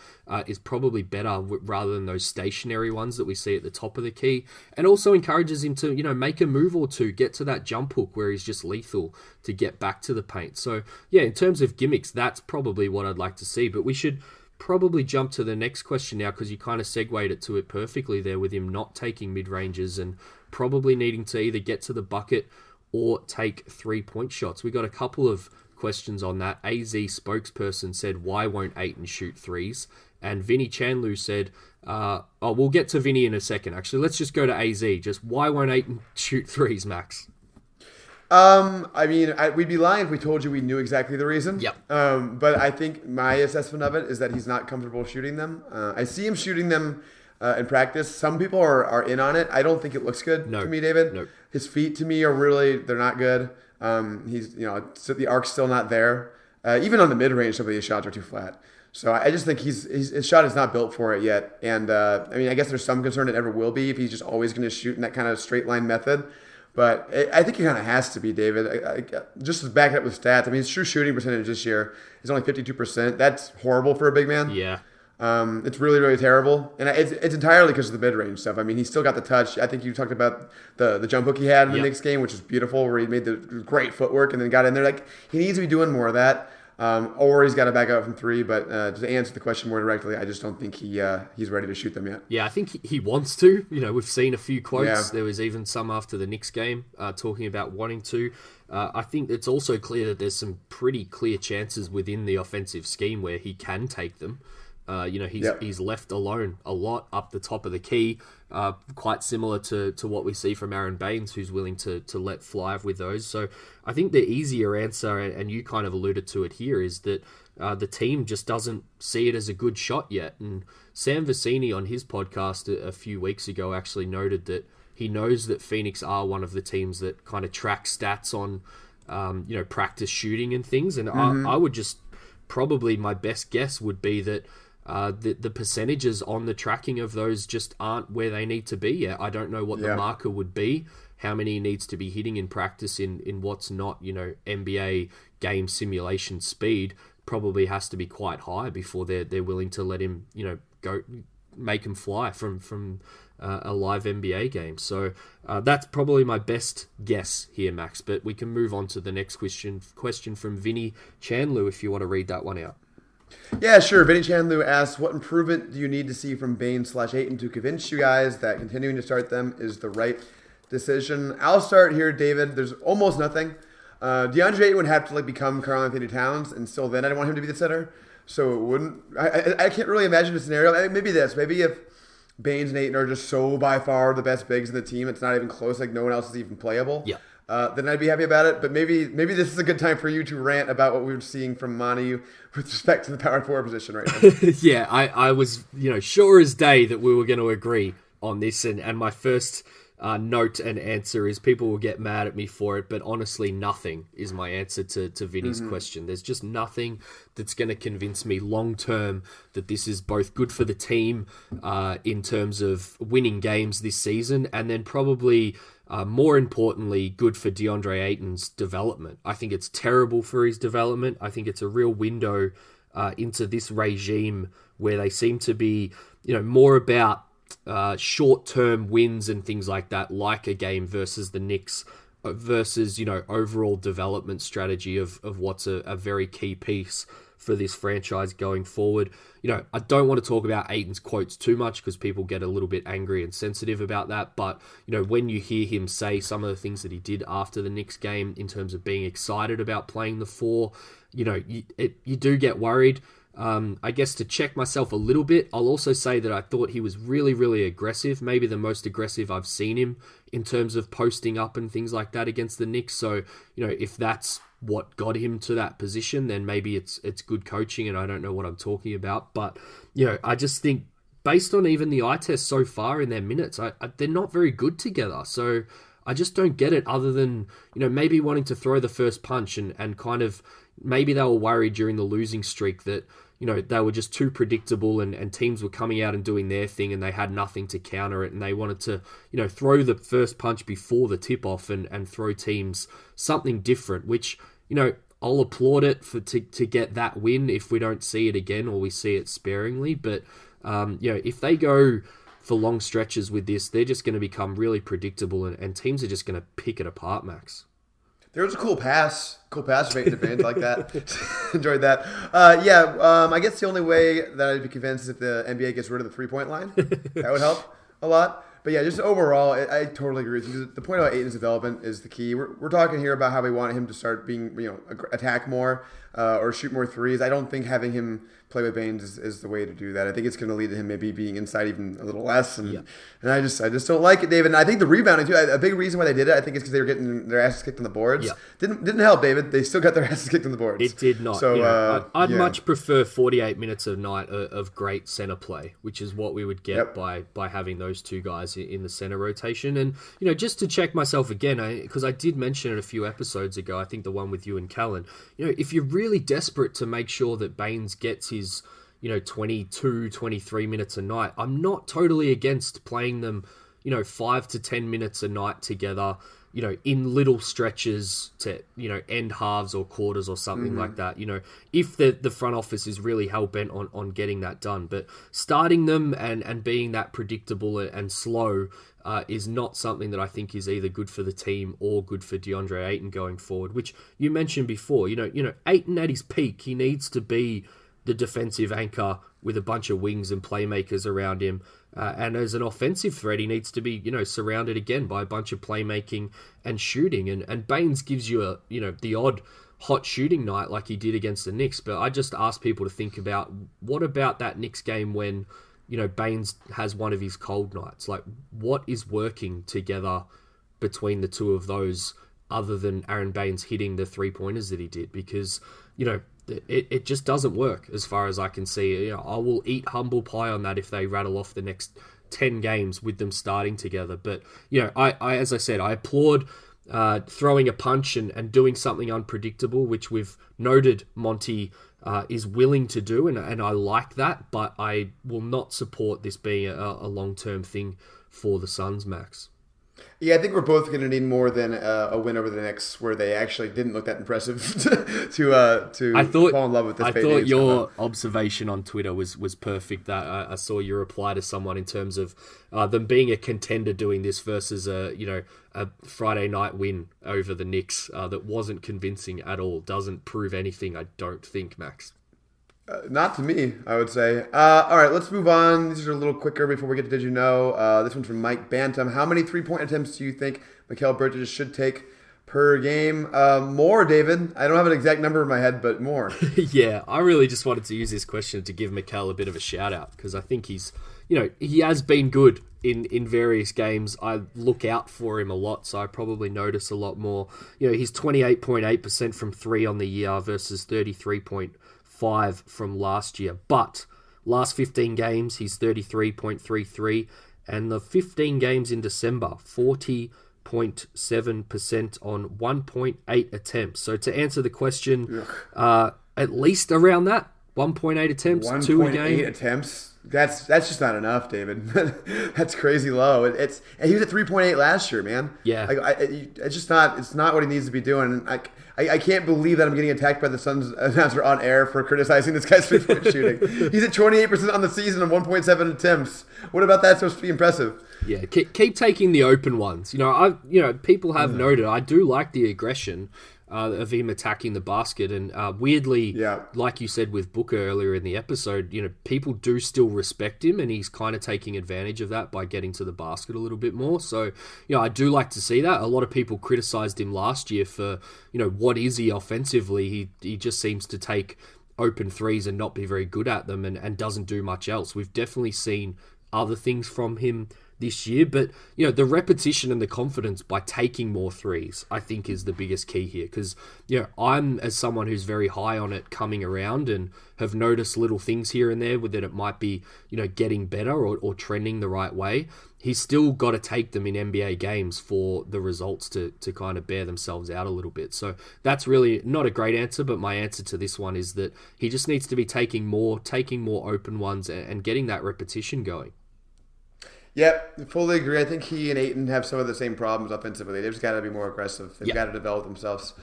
is probably better rather than those stationary ones that we see at the top of the key. And also encourages him to, make a move or two, get to that jump hook where he's just lethal to get back to the paint. So, yeah, in terms of gimmicks, that's probably what I'd like to see. But we should probably jump to the next question now, because you kind of segued it to it perfectly there with him not taking mid-ranges and probably needing to either get to the bucket or take 3-point shots. We got a couple of questions on that. AZ spokesperson said, why won't Ayton shoot threes? And Vinny Chanlu said, we'll get to Vinny in a second. Actually, let's just go to AZ. Just why won't Ayton shoot threes, Max? We'd be lying if we told you we knew exactly the reason. Yep. But I think my assessment of it is that he's not comfortable shooting them. I see him shooting them in practice. Some people are in on it. I don't think it looks good to me, David. No. His feet to me they're not good. He's, the arc's still not there. Even on the mid-range, some of his shots are too flat. So I just think his shot is not built for it yet. And I guess there's some concern it ever will be if he's just always going to shoot in that kind of straight line method. But I think he kind of has to be, David. Just to back it up with stats, I mean, his true shooting percentage this year is only 52%. That's horrible for a big man. Yeah. It's really, really terrible. And it's entirely because of the mid-range stuff. I mean, he's still got the touch. I think you talked about the jump hook he had in the Knicks game, which is beautiful, where he made the great footwork and then got in there. Like, he needs to be doing more of that. Or he's got to back out from three. But to answer the question more directly, I just don't think he's ready to shoot them yet. Yeah, I think he wants to. We've seen a few quotes. Yeah. There was even some after the Knicks game talking about wanting to. I think it's also clear that there's some pretty clear chances within the offensive scheme where he can take them. He's left alone a lot up the top of the key, quite similar to what we see from Aaron Baines, who's willing to let fly with those. So I think the easier answer, and you kind of alluded to it here, is that the team just doesn't see it as a good shot yet. And Sam Vecini on his podcast a few weeks ago actually noted that he knows that Phoenix are one of the teams that kind of track stats on, practice shooting and things. And I would just, probably my best guess would be that the percentages on the tracking of those just aren't where they need to be yet. I don't know what the marker would be, how many he needs to be hitting in practice in what's not, NBA game simulation speed. Probably has to be quite high before they're willing to let him, go make him fly from a live NBA game. So that's probably my best guess here, Max. But we can move on to the next question from Vinny Chandler, if you want to read that one out. Yeah, sure. Vinny Chandler asks, what improvement do you need to see from Baines/Ayton to convince you guys that continuing to start them is the right decision? I'll start here, David. There's almost nothing. DeAndre Ayton would have to become Karl-Anthony Towns, and still then I'd want him to be the center. So it wouldn't. I can't really imagine a scenario. Maybe if Baines and Ayton are just so by far the best bigs in the team, it's not even close. No one else is even playable. Yeah. Then I'd be happy about it. But maybe this is a good time for you to rant about what we were seeing from Monty with respect to the power forward position right now. Yeah, I was sure as day that we were going to agree on this, and my first note and answer is people will get mad at me for it, but honestly, nothing is my answer to Vinny's question. There's just nothing that's going to convince me long term that this is both good for the team in terms of winning games this season, and then probably more importantly, good for DeAndre Ayton's development. I think it's terrible for his development. I think it's a real window into this regime where they seem to be, more about short-term wins and things like that, like a game versus the Knicks, versus, overall development strategy of what's a very key piece for this franchise going forward. I don't want to talk about Ayton's quotes too much because people get a little bit angry and sensitive about that. But, when you hear him say some of the things that he did after the Knicks game in terms of being excited about playing the four, you do get worried. I guess to check myself a little bit, I'll also say that I thought he was really, really aggressive, maybe the most aggressive I've seen him in terms of posting up and things like that against the Knicks. So, if that's what got him to that position, then maybe it's good coaching and I don't know what I'm talking about. But, I just think based on even the eye test so far in their minutes, they're not very good together. So I just don't get it other than, maybe wanting to throw the first punch and kind of maybe they were worried during the losing streak that, they were just too predictable and teams were coming out and doing their thing and they had nothing to counter it. And they wanted to, throw the first punch before the tip-off and throw teams something different, which, I'll applaud it to get that win if we don't see it again or we see it sparingly. But, if they go for long stretches with this, they're just going to become really predictable and teams are just going to pick it apart, Max. There was a cool pass of Ayton to Baines like that. Enjoyed that. I guess the only way that I'd be convinced is if the NBA gets rid of the three-point line. That would help a lot. But yeah, just overall, I totally agree with you. The point about Ayton's development is the key. We're talking here about how we want him to start being, attack more or shoot more threes. I don't think having him play with Baines is the way to do that. I think it's going to lead to him maybe being inside even a little less. And I just don't like it, David. And I think the rebounding too, a big reason why they did it, I think is because they were getting their asses kicked on the boards. Yeah. Didn't help, David. They still got their asses kicked on the boards. It did not. So I'd much prefer 48 minutes a night of great center play, which is what we would get by having those two guys in the center rotation. And, just to check myself again, because I did mention it a few episodes ago, I think the one with you and Callan, if you're really desperate to make sure that Baines gets his 22, 23 minutes a night, I'm not totally against playing them 5 to 10 minutes a night together, in little stretches to, end halves or quarters or something like that, if the front office is really hell-bent on getting that done. But starting them and being that predictable and slow is not something that I think is either good for the team or good for DeAndre Ayton going forward, which you mentioned before. Ayton at his peak, he needs to be the defensive anchor with a bunch of wings and playmakers around him. And as an offensive threat, he needs to be, surrounded again by a bunch of playmaking and shooting. And Baines gives you the odd hot shooting night like he did against the Knicks. But I just ask people to think about, what about that Knicks game when, Baines has one of his cold nights? Like, what is working together between the two of those other than Aaron Baines hitting the 3-pointers that he did? Because, it just doesn't work as far as I can see. I will eat humble pie on that if they rattle off the next 10 games with them starting together. But, I as I said, I applaud throwing a punch and doing something unpredictable, which we've noted Monty is willing to do, and I like that, but I will not support this being a long-term thing for the Suns, Max. Yeah, I think we're both going to need more than a win over the Knicks, where they actually didn't look that impressive to fall in love with this. I thought your observation on Twitter was perfect. That I saw your reply to someone in terms of them being a contender doing this versus a Friday night win over the Knicks that wasn't convincing at all. Doesn't prove anything, I don't think, Max. Not to me, I would say. All right, let's move on. These are a little quicker before we get to Did You Know? This one's from Mike Bantam. How many three-point attempts do you think Mikal Bridges should take per game? More, David. I don't have an exact number in my head, but more. Yeah, I really just wanted to use this question to give Mikal a bit of a shout-out, because I think he's, he has been good in various games. I look out for him a lot, so I probably notice a lot more. He's 28.8% from 3 on the year versus 33.5 from last year, but last 15 games he's 33.33, and the 15 games in December 40.7% on 1.8 attempts. So to answer the question, at least around that 1.8 attempts, 2 a game. 1.8 attempts. That's just not enough, David. That's crazy low. And he was at 3.8 last year, man. Yeah, it's just not. It's not what he needs to be doing. And I can't believe that I'm getting attacked by the Suns announcer on air for criticizing this guy's 3-point shooting. He's at 28% on the season on 1.7 attempts. What about that supposed to be impressive? Yeah, keep taking the open ones. People have noted I do like the aggression of him attacking the basket, and weirdly, like you said with Booker earlier in the episode, people do still respect him, and he's kind of taking advantage of that by getting to the basket a little bit more. So, I do like to see that. A lot of people criticized him last year for, what is he offensively? He just seems to take open threes and not be very good at them, and doesn't do much else. We've definitely seen other things from him this year, but the repetition and the confidence by taking more threes, I think, is the biggest key here, because I'm, as someone who's very high on it coming around, and have noticed little things here and there with that it might be getting better or trending the right way. He's still got to take them in NBA games for the results to kind of bear themselves out a little bit. So that's really not a great answer, but my answer to this one is that he just needs to be taking more open ones and getting that repetition going. Yep, fully agree. I think he and Ayton have some of the same problems offensively. They've just got to be more aggressive. They've got to develop themselves.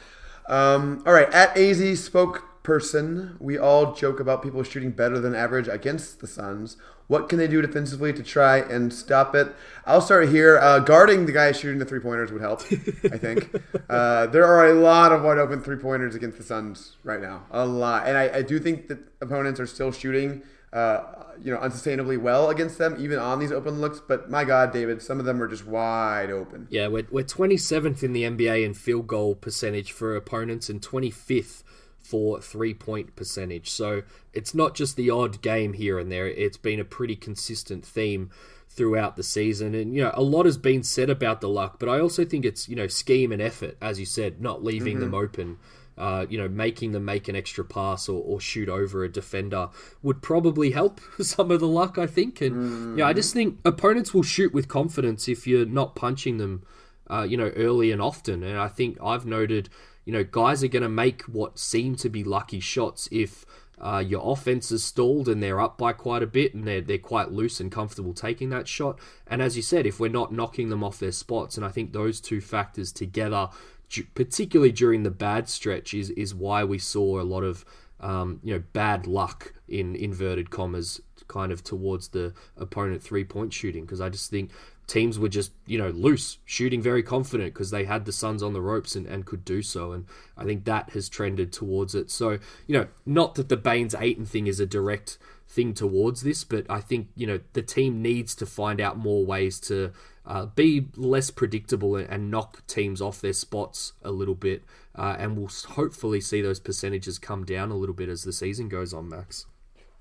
All right, at AZ spokesperson, we all joke about people shooting better than average against the Suns. What can they do defensively to try and stop it? I'll start here. Guarding the guy shooting the three-pointers would help, I think. There are a lot of wide-open three-pointers against the Suns right now. A lot. And I do think that opponents are still shooting unsustainably well against them, even on these open looks. But my God, David, some of them are just wide open. Yeah, we're 27th in the NBA in field goal percentage for opponents and 25th for three-point percentage. So it's not just the odd game here and there. It's been a pretty consistent theme throughout the season. And, a lot has been said about the luck, but I also think it's, scheme and effort, as you said, not leaving them open. Making them make an extra pass or shoot over a defender would probably help some of the luck, I think. And I just think opponents will shoot with confidence if you're not punching them, early and often. And I think I've noted, guys are going to make what seem to be lucky shots if your offense is stalled and they're up by quite a bit and they're quite loose and comfortable taking that shot. And as you said, if we're not knocking them off their spots, and I think those two factors together, particularly during the bad stretch, is why we saw a lot of bad luck in inverted commas kind of towards the opponent 3-point shooting, because I just think teams were just, loose, shooting very confident because they had the Suns on the ropes and could do so. And I think that has trended towards it. So, not that the Baines-Ayton thing is a direct thing towards this, but I think, the team needs to find out more ways to be less predictable and knock teams off their spots a little bit. And we'll hopefully see those percentages come down a little bit as the season goes on, Max.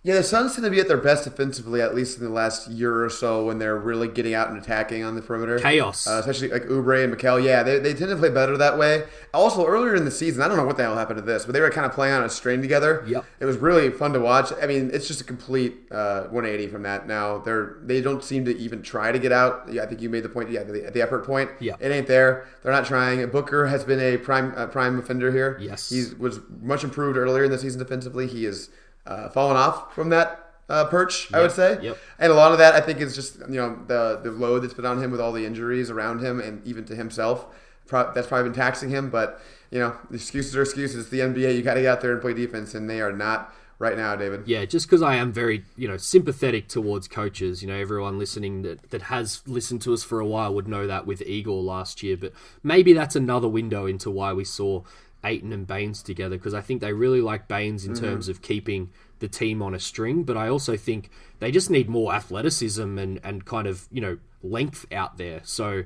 Yeah, the Suns tend to be at their best defensively, at least in the last year or so, when they're really getting out and attacking on the perimeter. Chaos. Especially like Oubre and Mikal. Yeah, they tend to play better that way. Also, earlier in the season, I don't know what the hell happened to this, but they were kind of playing on a string together. Yep. It was really fun to watch. I mean, it's just a complete 180 from that now. They don't seem to even try to get out. Yeah, I think you made the point. Yeah, the effort point. Yeah. It ain't there. They're not trying. Booker has been a prime offender here. Yes. He was much improved earlier in the season defensively. He has fallen off from that perch, I would say. Yep. And a lot of that, I think, is just the load that's been on him with all the injuries around him and even to himself. That's probably been taxing him. But, the excuses are excuses. It's the NBA. You got to get out there and play defense, and they are not right now, David. Yeah, just because I am very, sympathetic towards coaches. Everyone listening that has listened to us for a while would know that with Igor last year. But maybe that's another window into why we saw Ayton and Baines together, because I think they really like Baines in terms of keeping the team on a string, but I also think they just need more athleticism and kind of, length out there. So,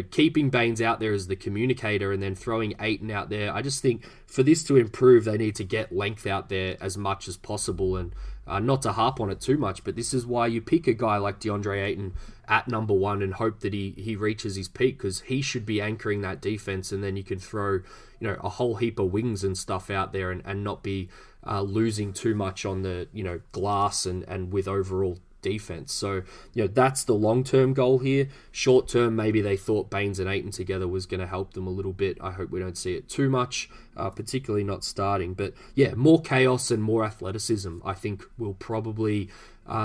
keeping Baines out there as the communicator and then throwing Ayton out there, I just think for this to improve, they need to get length out there as much as possible. And not to harp on it too much, but this is why you pick a guy like DeAndre Ayton at number one and hope that he reaches his peak, because he should be anchoring that defense, and then you can throw, a whole heap of wings and stuff out there and not be losing too much on the, glass and with overall defense. So, that's the long-term goal here. Short-term, maybe they thought Baines and Ayton together was going to help them a little bit. I hope we don't see it too much, particularly not starting. But yeah, more chaos and more athleticism, I think, will probably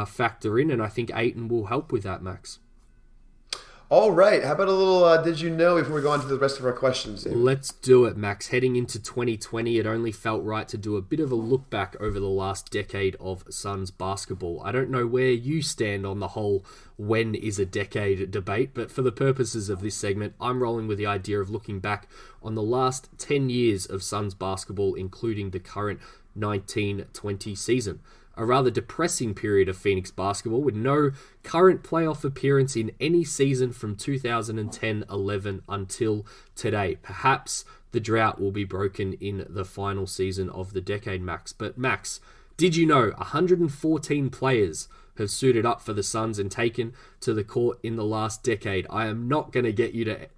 factor in, and I think Ayton will help with that, Max. All right. How about a little did you know before we go on to the rest of our questions, David? Let's do it, Max. Heading into 2020, it only felt right to do a bit of a look back over the last decade of Suns basketball. I don't know where you stand on the whole when is a decade debate, but for the purposes of this segment, I'm rolling with the idea of looking back on the last 10 years of Suns basketball, including the current 1920 season. A rather depressing period of Phoenix basketball with no current playoff appearance in any season from 2010-11 until today. Perhaps the drought will be broken in the final season of the decade, Max. But Max, did you know 114 players have suited up for the Suns and taken to the court in the last decade? I am not going to get you to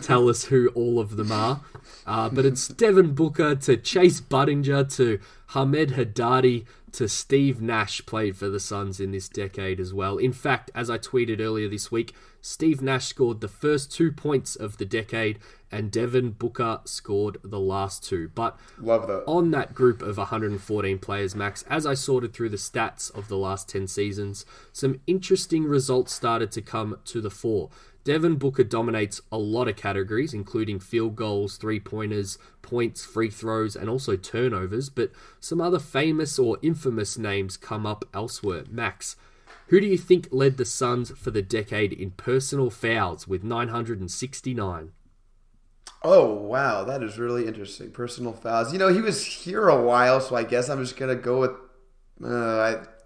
tell us who all of them are, but it's Devin Booker to Chase Budinger to Hamed Haddadi to Steve Nash played for the Suns in this decade as well. In fact, as I tweeted earlier this week, Steve Nash scored the first 2 points of the decade and Devin Booker scored the last two. But love that. On that group of 114 players, Max, as I sorted through the stats of the last 10 seasons, some interesting results started to come to the fore. Devin Booker dominates a lot of categories, including field goals, three-pointers, points, free throws, and also turnovers, but some other famous or infamous names come up elsewhere. Max, who do you think led the Suns for the decade in personal fouls with 969? Oh, wow. That is really interesting. Personal fouls. He was here a while, so I guess I'm just going to go with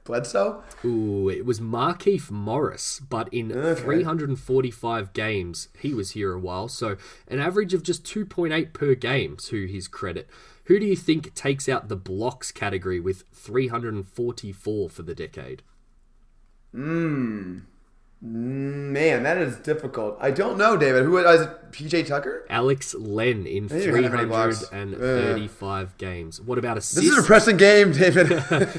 Bledsoe? Ooh, it was Markieff Morris, but in 345 games, he was here a while, so an average of just 2.8 per game to his credit. Who do you think takes out the blocks category with 344 for the decade? Man, that is difficult. I don't know, David. Who is it? PJ Tucker? Alex Len in 335 games. What about assists? This is a depressing game, David.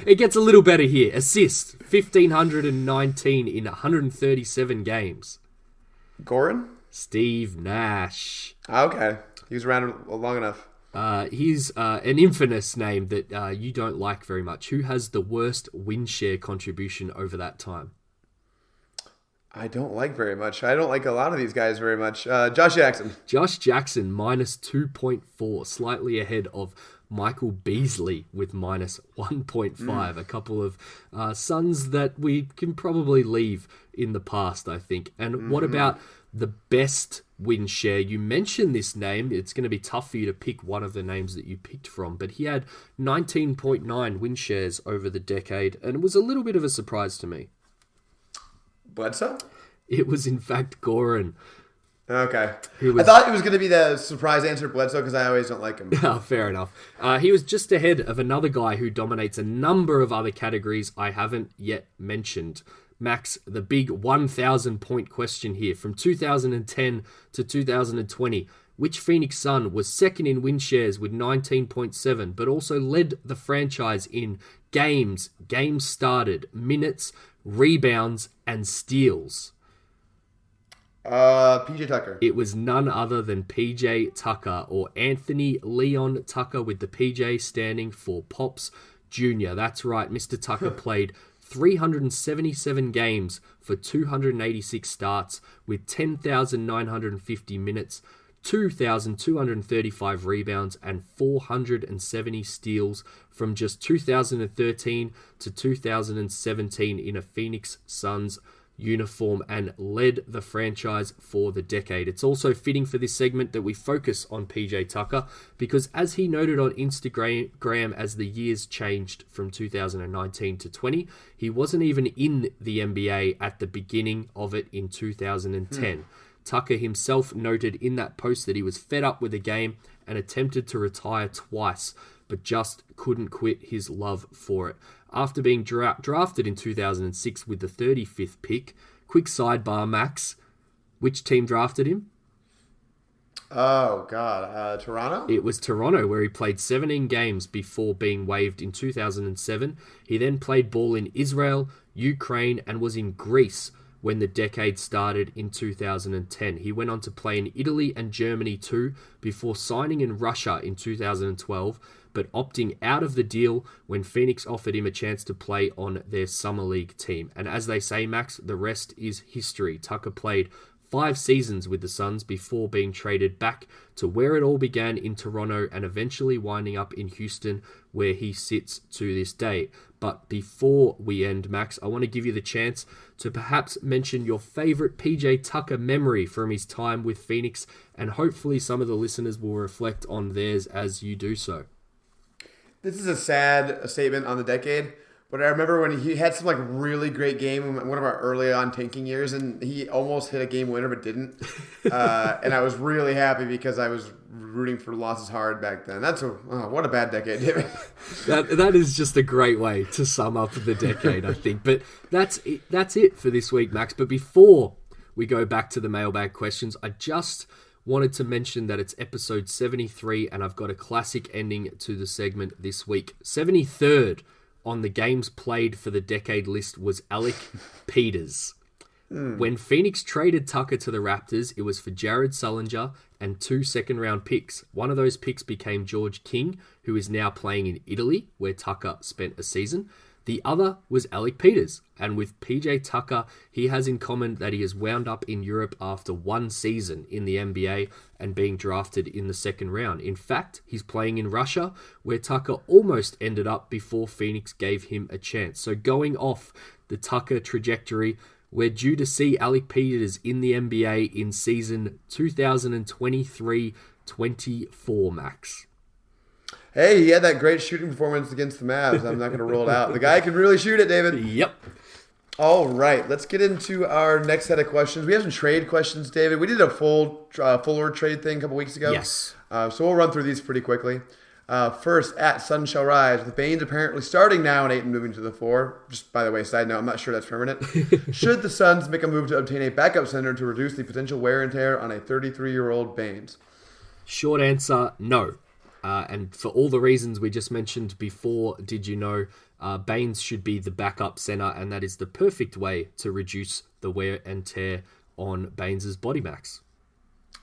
It gets a little better here. Assists, 1,519 in 137 games. Goran? Steve Nash. Okay. He was around long enough. Here's an infamous name that you don't like very much. Who has the worst win share contribution over that time? I don't like very much. I don't like a lot of these guys very much. Josh Jackson. Josh Jackson, minus 2.4, slightly ahead of Michael Beasley with minus 1.5. A couple of Suns that we can probably leave in the past, I think. And what about the best win share? You mentioned this name. It's going to be tough for you to pick one of the names that you picked from, but he had 19.9 win shares over the decade, and it was a little bit of a surprise to me. Bledsoe? It was, in fact, Goran. Okay. I thought it was going to be the surprise answer, Bledsoe, because I always don't like him. Fair enough. He was just ahead of another guy who dominates a number of other categories I haven't yet mentioned. Max, the big 1,000-point question here. From 2010 to 2020, which Phoenix Sun was second in win shares with 19.7, but also led the franchise in games started, minutes, rebounds, and steals? PJ Tucker. It was none other than PJ Tucker, or Anthony Leon Tucker, with the PJ standing for Pops Jr. That's right, Mr. Tucker played 377 games for 286 starts with 10,950 minutes, 2,235 rebounds, and 470 steals from just 2013 to 2017 in a Phoenix Suns uniform, and led the franchise for the decade. It's also fitting for this segment that we focus on PJ Tucker, because as he noted on Instagram, as the years changed from 2019 to 20, he wasn't even in the NBA at the beginning of it in 2010. Tucker himself noted in that post that he was fed up with the game and attempted to retire twice, but just couldn't quit his love for it. After being drafted in 2006 with the 35th pick, quick sidebar, Max, which team drafted him? Oh, God. Toronto? It was Toronto, where he played 17 games before being waived in 2007. He then played ball in Israel, Ukraine, and was in Greece when the decade started in 2010. He went on to play in Italy and Germany too, before signing in Russia in 2012, but opting out of the deal when Phoenix offered him a chance to play on their summer league team. And as they say, Max, the rest is history. Tucker played 5 seasons with the Suns before being traded back to where it all began in Toronto, and eventually winding up in Houston, where he sits to this day. But before we end, Max, I want to give you the chance to perhaps mention your favorite PJ Tucker memory from his time with Phoenix, and hopefully some of the listeners will reflect on theirs as you do so. This is a sad statement on the decade, but I remember when he had some really great game in one of our early on tanking years, and he almost hit a game winner but didn't. And I was really happy because I was rooting for losses hard back then. What a bad decade, David. That is just a great way to sum up the decade, I think. But that's it for this week, Max. But before we go back to the mailbag questions, I just wanted to mention that it's episode 73, and I've got a classic ending to the segment this week. 73rd on the games played for the decade list was Alec Peters. When Phoenix traded Tucker to the Raptors, it was for Jared Sullinger and 2 second-round picks. One of those picks became George King, who is now playing in Italy, where Tucker spent a season. The other was Alec Peters, and with PJ Tucker, he has in common that he has wound up in Europe after 1 season in the NBA and being drafted in the second round. In fact, he's playing in Russia, where Tucker almost ended up before Phoenix gave him a chance. So going off the Tucker trajectory, we're due to see Alec Peters in the NBA in season 2023-24, Max. Hey, he had that great shooting performance against the Mavs. I'm not going to roll it out. The guy can really shoot it, David. Yep. All right, let's get into our next set of questions. We have some trade questions, David. We did a fuller trade thing a couple weeks ago. Yes. So we'll run through these pretty quickly. First, at Sun Shall Rise, with Baines apparently starting now and Ayton moving to the 4. Just by the way, side note, I'm not sure that's permanent. Should the Suns make a move to obtain a backup center to reduce the potential wear and tear on a 33-year-old Baines? Short answer, no. And for all the reasons we just mentioned before, did you know, Baines should be the backup center, and that is the perfect way to reduce the wear and tear on Baines's body, Max.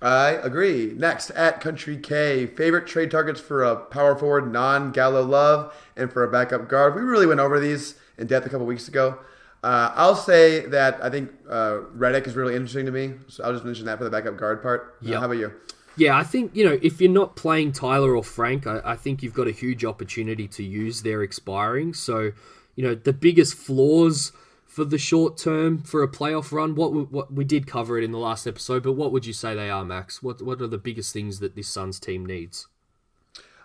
I agree. Next, at Country K, favorite trade targets for a power forward, non-Gallo Love, and for a backup guard. We really went over these in depth a couple weeks ago. I'll say that I think Redick is really interesting to me, so I'll just mention that for the backup guard part. Yep. How about you? Yeah, I think, if you're not playing Tyler or Frank, I think you've got a huge opportunity to use their expiring. So, the biggest flaws for the short term for a playoff run, what we did cover it in the last episode, but what would you say they are, Max? What are the biggest things that this Suns team needs?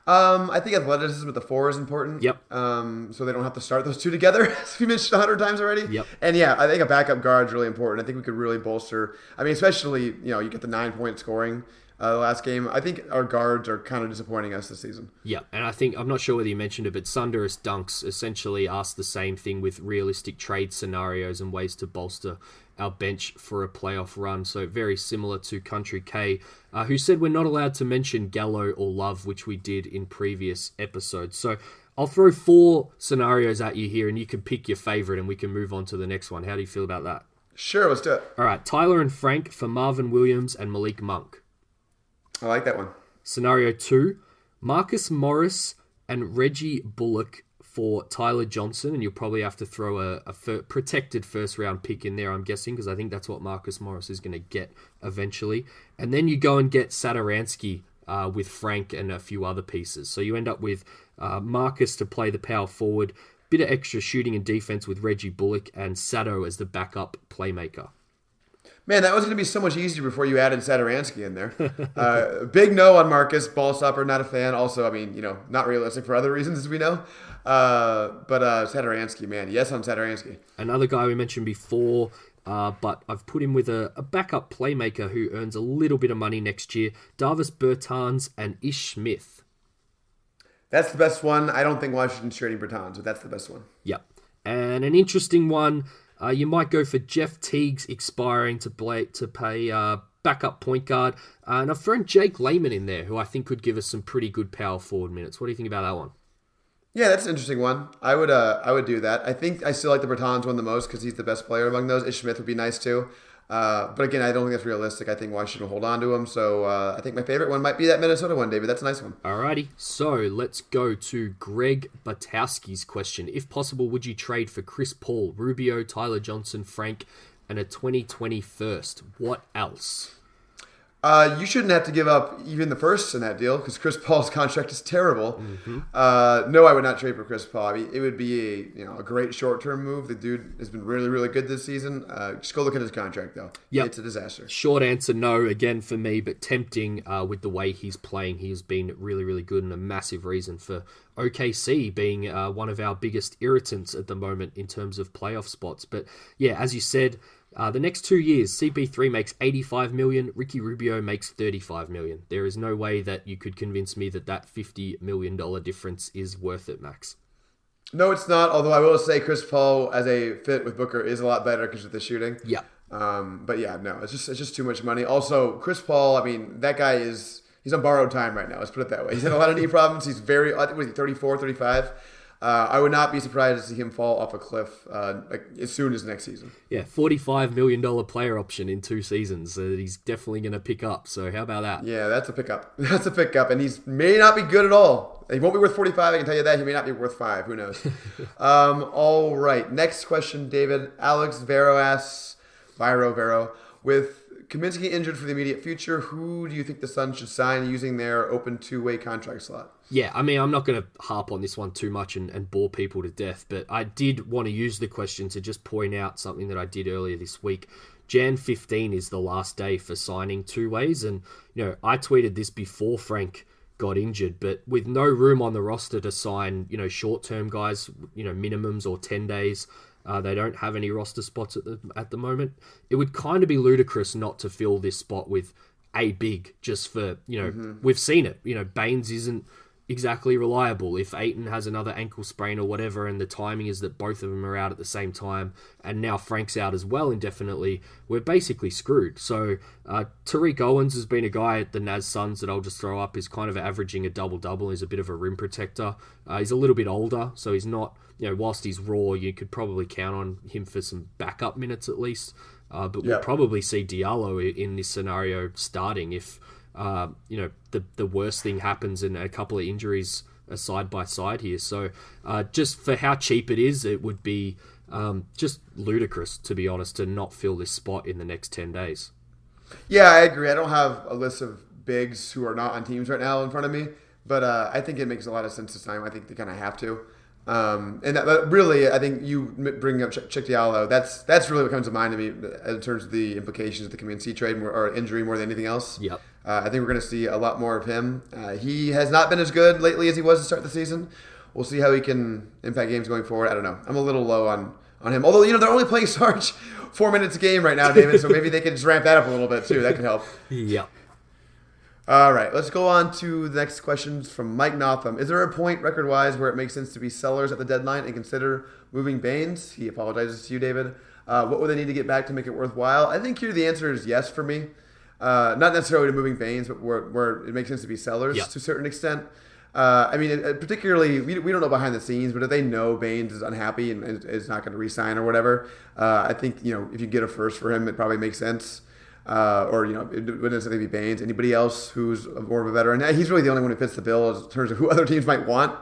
I think athleticism with the four is important. Yep. So they don't have to start those two together, as we mentioned 100 times already. Yep. And yeah, I think a backup guard is really important. I think we could really bolster. I mean, especially, you get the 9-point scoring the last game. I think our guards are kind of disappointing us this season. Yeah, and I'm not sure whether you mentioned it, but Sunderous Dunks essentially asked the same thing with realistic trade scenarios and ways to bolster our bench for a playoff run. So very similar to Country K, who said we're not allowed to mention Gallo or Love, which we did in previous episodes. So I'll throw 4 scenarios at you here, and you can pick your favorite, and we can move on to the next one. How do you feel about that? Sure, let's do it. All right, Tyler and Frank for Marvin Williams and Malik Monk. I like that one. Scenario 2, Marcus Morris and Reggie Bullock for Tyler Johnson, and you'll probably have to throw a protected first-round pick in there, I'm guessing, because I think that's what Marcus Morris is going to get eventually. And then you go and get Satoransky with Frank and a few other pieces. So you end up with Marcus to play the power forward, bit of extra shooting and defense with Reggie Bullock, and Sato as the backup playmaker. Man, that was going to be so much easier before you added Satoransky in there. Big no on Marcus. Ball stopper, not a fan. Also, I mean, not realistic for other reasons, as we know. But Satoransky, man. Yes on Satoransky. Another guy we mentioned before, but I've put him with a backup playmaker who earns a little bit of money next year. Davis Bertans and Ish Smith. That's the best one. I don't think Washington's trading Bertans, but that's the best one. Yep. And an interesting one, you might go for Jeff Teague's expiring to pay backup point guard. And I've thrown Jake Layman in there, who I think could give us some pretty good power forward minutes. What do you think about that one? Yeah, that's an interesting one. I would do that. I think I still like the Bertans one the most because he's the best player among those. Ish Smith would be nice too. But again, I don't think that's realistic. I think Washington will hold on to him. So I think my favorite one might be that Minnesota one, David. That's a nice one. Alrighty. So let's go to Greg Batowski's question. If possible, would you trade for Chris Paul, Rubio, Tyler Johnson, Frank, and a 2020 first? What else? You shouldn't have to give up even the first in that deal because Chris Paul's contract is terrible. Mm-hmm. No, I would not trade for Chris Paul. I mean, it would be a great short-term move. The dude has been really, really good this season. Just go look at his contract, though. Yep. It's a disaster. Short answer, no, again for me, but tempting with the way he's playing. He has been really, really good and a massive reason for OKC being one of our biggest irritants at the moment in terms of playoff spots. But yeah, as you said, the next 2 years, CP3 makes $85 million, Ricky Rubio makes $35 million. There is no way that you could convince me that $50 million difference is worth it, Max. No, it's not, although I will say Chris Paul as a fit with Booker is a lot better because of the shooting. Yeah. But yeah, no, it's just too much money. Also, Chris Paul, I mean, that guy he's on borrowed time right now, let's put it that way. He's had a lot of knee problems. He's very, I think, 34, 35. I would not be surprised to see him fall off a cliff as soon as next season. Yeah, $45 million player option in 2 seasons that he's definitely going to pick up. So how about that? Yeah, that's a pickup. That's a pickup, and he may not be good at all. He won't be worth 45, I can tell you that. He may not be worth 5. Who knows? All right, next question, David. Alex Vero asks, Vero, with Kaminsky injured for the immediate future, who do you think the Suns should sign using their open 2-way contract slot? Yeah, I mean, I'm not going to harp on this one too much and bore people to death, but I did want to use the question to just point out something that I did earlier this week. Jan 15 is the last day for signing 2-ways, and I tweeted this before Frank got injured, but with no room on the roster to sign, short-term guys, minimums or 10 days, they don't have any roster spots at the moment. It would kind of be ludicrous not to fill this spot with a big, just for, we've seen it. Baines isn't exactly reliable. If Ayton has another ankle sprain or whatever, and the timing is that both of them are out at the same time, and now Frank's out as well indefinitely, we're basically screwed. So Tariq Owens has been a guy at the Naz Suns that I'll just throw up, is kind of averaging a double-double. He's a bit of a rim protector. He's a little bit older, so he's not, whilst he's raw, you could probably count on him for some backup minutes at least. but we'll probably see Diallo in this scenario starting if the worst thing happens and a couple of injuries are side by side here. So just for how cheap it is, it would be just ludicrous, to be honest, to not fill this spot in the next 10 days. Yeah, I agree. I don't have a list of bigs who are not on teams right now in front of me, but I think it makes a lot of sense this time. I think they kind of have to. And that really, I think you bringing up Chick Diallo, that's really what comes to mind to me in terms of the implications of the Kaminsky trade or injury more than anything else. Yep. I think we're going to see a lot more of him. He has not been as good lately as he was to start the season. We'll see how he can impact games going forward. I don't know. I'm a little low on him. Although, they're only playing Sarge 4 minutes a game right now, David, so maybe they can just ramp that up a little bit too. That could help. Yeah. All right, let's go on to the next questions from Mike Notham. Is there a point record-wise where it makes sense to be sellers at the deadline and consider moving Baines? He apologizes to you, David. What would they need to get back to make it worthwhile? I think here the answer is yes for me. Not necessarily to moving Baines, but where it makes sense to be sellers to a certain extent. Particularly, we don't know behind the scenes, but if they know Baines is unhappy and is not going to re-sign or whatever, I think, if you get a first for him, it probably makes sense. It wouldn't necessarily be Baines. Anybody else who's more of a veteran? He's really the only one who fits the bill in terms of who other teams might want.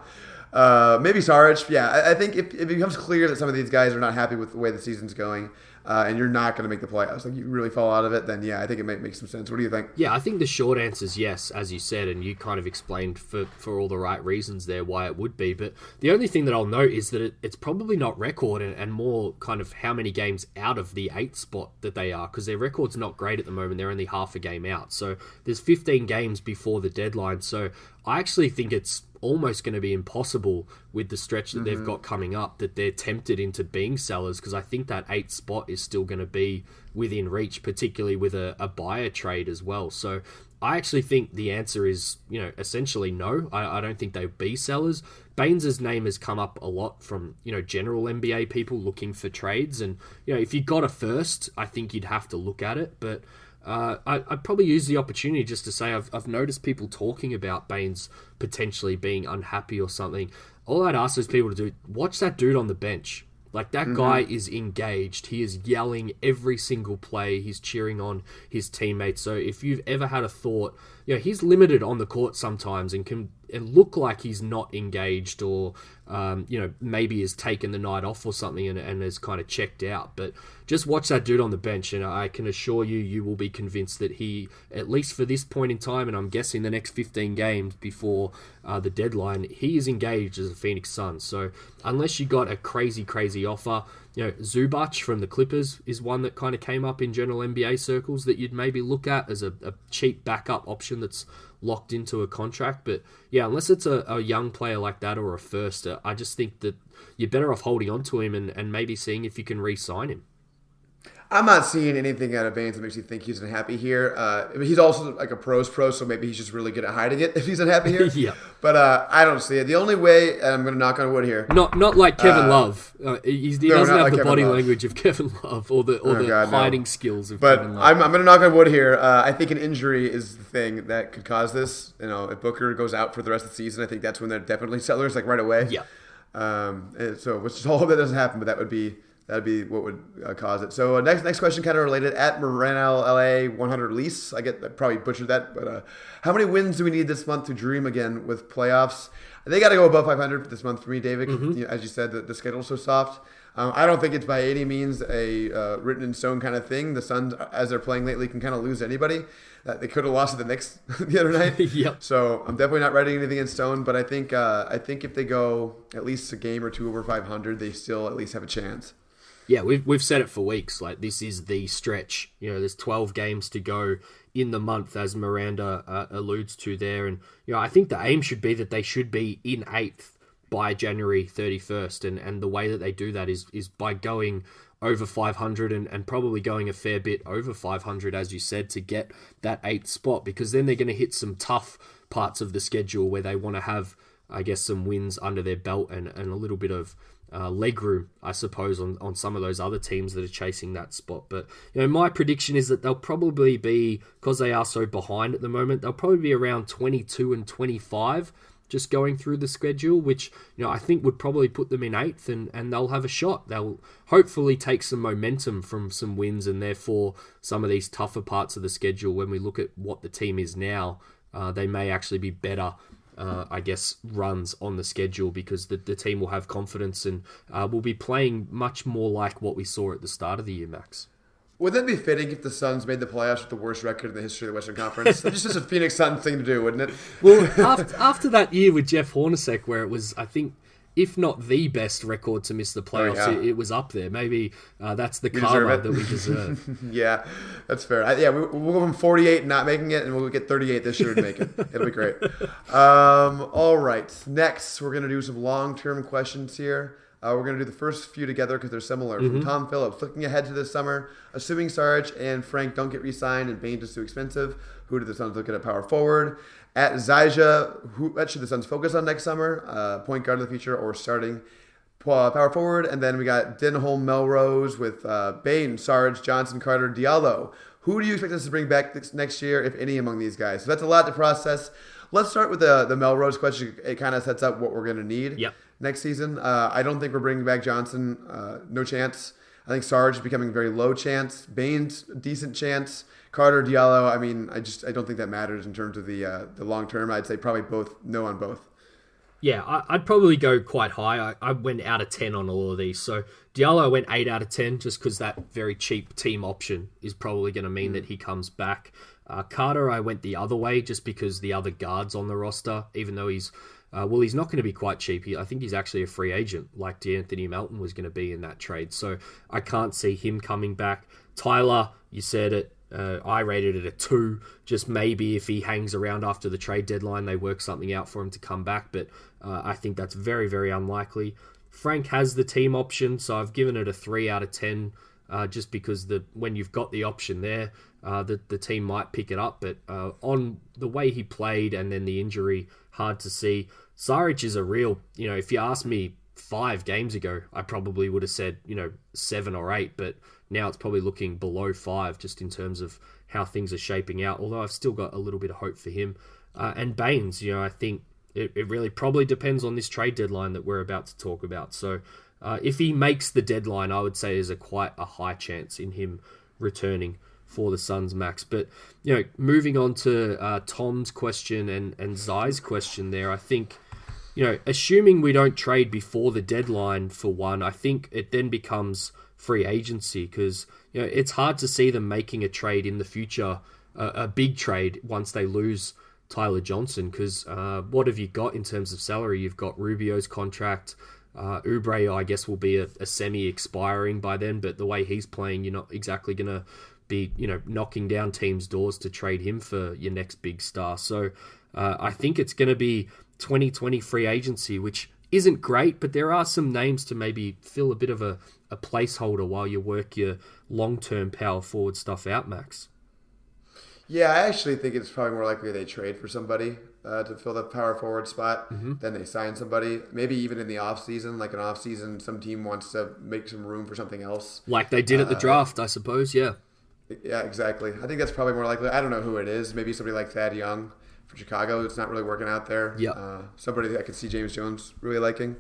Maybe Sarge. Yeah, I think if it becomes clear that some of these guys are not happy with the way the season's going, and you're not going to make the playoffs, like you really fall out of it, then yeah, I think it might make some sense. What do you think? Yeah, I think the short answer is yes, as you said, and you kind of explained for all the right reasons there why it would be. But the only thing that I'll note is that it's probably not record and more kind of how many games out of the 8th spot that they are, because their record's not great at the moment. They're only half a game out. So there's 15 games before the deadline. So I actually think it's almost going to be impossible with the stretch that they've got coming up that they're tempted into being sellers, because I think that 8th spot is still going to be within reach, particularly with a buyer trade as well. So I actually think the answer is, essentially no. I don't think they'll be sellers. Baines' name has come up a lot from, general NBA people looking for trades. And, if you got a first, I think you'd have to look at it. But I'd probably use the opportunity just to say I've noticed people talking about Baines potentially being unhappy or something. All I'd ask those people to do, watch that dude on the bench. Like, that guy is engaged. He is yelling every single play. He's cheering on his teammates. So if you've ever had a thought, he's limited on the court sometimes and can look like he's not engaged or, maybe has taken the night off or something and has kind of checked out. But just watch that dude on the bench, and I can assure you will be convinced that he, at least for this point in time, and I'm guessing the next 15 games before the deadline, he is engaged as a Phoenix Sun. So unless you got a crazy offer, Zubac from the Clippers is one that kind of came up in general NBA circles that you'd maybe look at as a cheap backup option that's locked into a contract. But yeah, unless it's a young player like that or a first, I just think that you're better off holding on to him and maybe seeing if you can re-sign him. I'm not seeing anything out of Baines that makes me think he's unhappy here. He's also like a pro's pro, so maybe he's just really good at hiding it if he's unhappy here. Yeah. But I don't see it. The only way, and I'm going to knock on wood here. Not like Kevin Love. He doesn't have the body language of Kevin Love or the hiding skills of Kevin Love. I'm going to knock on wood here. I think an injury is the thing that could cause this. If Booker goes out for the rest of the season, I think that's when they're definitely sellers, like right away. Yeah. So which is all hope that doesn't happen, but that'd be what would cause it. So next question, kind of related. At Morano LA 100 lease, I probably butchered that, but how many wins do we need this month to dream again with playoffs? They got to go above 500 this month for me, David. As you said, the schedule's so soft. I don't think it's by any means a written in stone kind of thing. The Suns, as they're playing lately, can kind of lose to anybody. They could have lost to the Knicks the other night. Yep. So I'm definitely not writing anything in stone, but I think if they go at least a game or two over 500, they still at least have a chance. Yeah, we've said it for weeks. Like, this is the stretch. There's 12 games to go in the month, as Miranda alludes to there. And, I think the aim should be that they should be in 8th by January 31st. And the way that they do that is by going over 500 and probably going a fair bit over 500, as you said, to get that 8th spot. Because then they're going to hit some tough parts of the schedule where they want to have, I guess, some wins under their belt and a little bit of leg room, I suppose, on some of those other teams that are chasing that spot. But my prediction is that they'll probably be, because they are so behind at the moment, they'll probably be around 22 and 25 just going through the schedule, which I think would probably put them in 8th, and they'll have a shot. They'll hopefully take some momentum from some wins, and therefore some of these tougher parts of the schedule, when we look at what the team is now, they may actually be better runs on the schedule, because the team will have confidence and will be playing much more like what we saw at the start of the year, Max. Wouldn't that be fitting if the Suns made the playoffs with the worst record in the history of the Western Conference? That's just a Phoenix Suns thing to do, wouldn't it? Well, after that year with Jeff Hornacek, where it was, I think, if not the best record to miss the playoffs, it was up there. Maybe that's the karma that we deserve. Yeah, that's fair. We'll go from 48 not making it, and we'll get 38 this year to make it. It'll be great. All right. Next, we're going to do some long-term questions here. We're going to do the first few together because they're similar. From Tom Phillips, looking ahead to this summer, assuming Sarge and Frank don't get re-signed and Baines is too expensive, who do the Suns look at power forward? At Zyja, who should the Suns focus on next summer? Point guard of the future or starting power forward? And then we got Denholm, Melrose with Baines, Sarge, Johnson, Carter, Diallo. Who do you expect us to bring back next year, if any, among these guys? So that's a lot to process. Let's start with the Melrose question. It kind of sets up what we're going to need next season. I don't think we're bringing back Johnson. No chance. I think Sarge is becoming very low chance. Baines, decent chance. Carter, Diallo, I don't think that matters in terms of the long term. I'd say probably both, no on both. Yeah, I'd probably go quite high. I went out of 10 on all of these. So Diallo went 8 out of 10 just because that very cheap team option is probably going to mean that he comes back. Carter, I went the other way just because the other guards on the roster, even though he's not going to be quite cheap. I think he's actually a free agent, like DeAnthony Melton was going to be in that trade. So I can't see him coming back. Tyler, you said it. I rated it a 2. Just maybe if he hangs around after the trade deadline, they work something out for him to come back. But I think that's very, very unlikely. Frank has the team option, so I've given it a 3 out of 10. Just because when you've got the option there, the team might pick it up. But on the way he played and then the injury, hard to see. Saric is a real, if you asked me 5 games ago, I probably would have said, 7 or 8. But now it's probably looking below 5 just in terms of how things are shaping out. Although I've still got a little bit of hope for him. And Baines, I think it really probably depends on this trade deadline that we're about to talk about. So if he makes the deadline, I would say there's quite a high chance in him returning for the Suns, Max. But, moving on to Tom's question and Zai's question there, I think, assuming we don't trade before the deadline for one, I think it then becomes free agency because, it's hard to see them making a trade in the future, a big trade once they lose Tyler Johnson because what have you got in terms of salary? You've got Rubio's contract. Oubre, I guess, will be a semi-expiring by then, but the way he's playing, you're not exactly going to be, knocking down teams' doors to trade him for your next big star. So I think it's going to be 2020 free agency, which isn't great, but there are some names to maybe fill a bit of a placeholder while you work your long-term power forward stuff out, Max. Yeah, I actually think it's probably more likely they trade for somebody to fill the power forward spot than they sign somebody. Maybe even in the offseason, like an offseason, some team wants to make some room for something else. Like they did at the draft, I suppose, yeah. Yeah, exactly. I think that's probably more likely. I don't know who it is. Maybe somebody like Thad Young from Chicago. It's not really working out there. Yeah. Somebody that I could see James Jones really liking.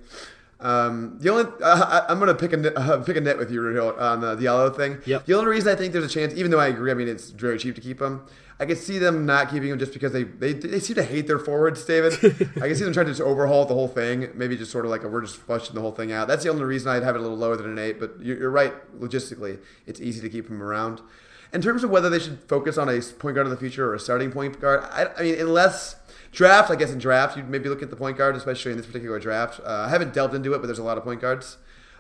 I'm going to pick a nit with you on the Diallo thing. Yep. The only reason I think there's a chance, even though I agree, it's very cheap to keep him, I could see them not keeping him just because they seem to hate their forwards, David. I can see them trying to just overhaul the whole thing, maybe just sort of like we're just flushing the whole thing out. That's the only reason I'd have it a little lower than an 8, but you're right, logistically, it's easy to keep him around. In terms of whether they should focus on a point guard of the future or a starting point guard, unless draft, I guess in draft, you'd maybe look at the point guard, especially in this particular draft. I haven't delved into it, but there's a lot of point guards.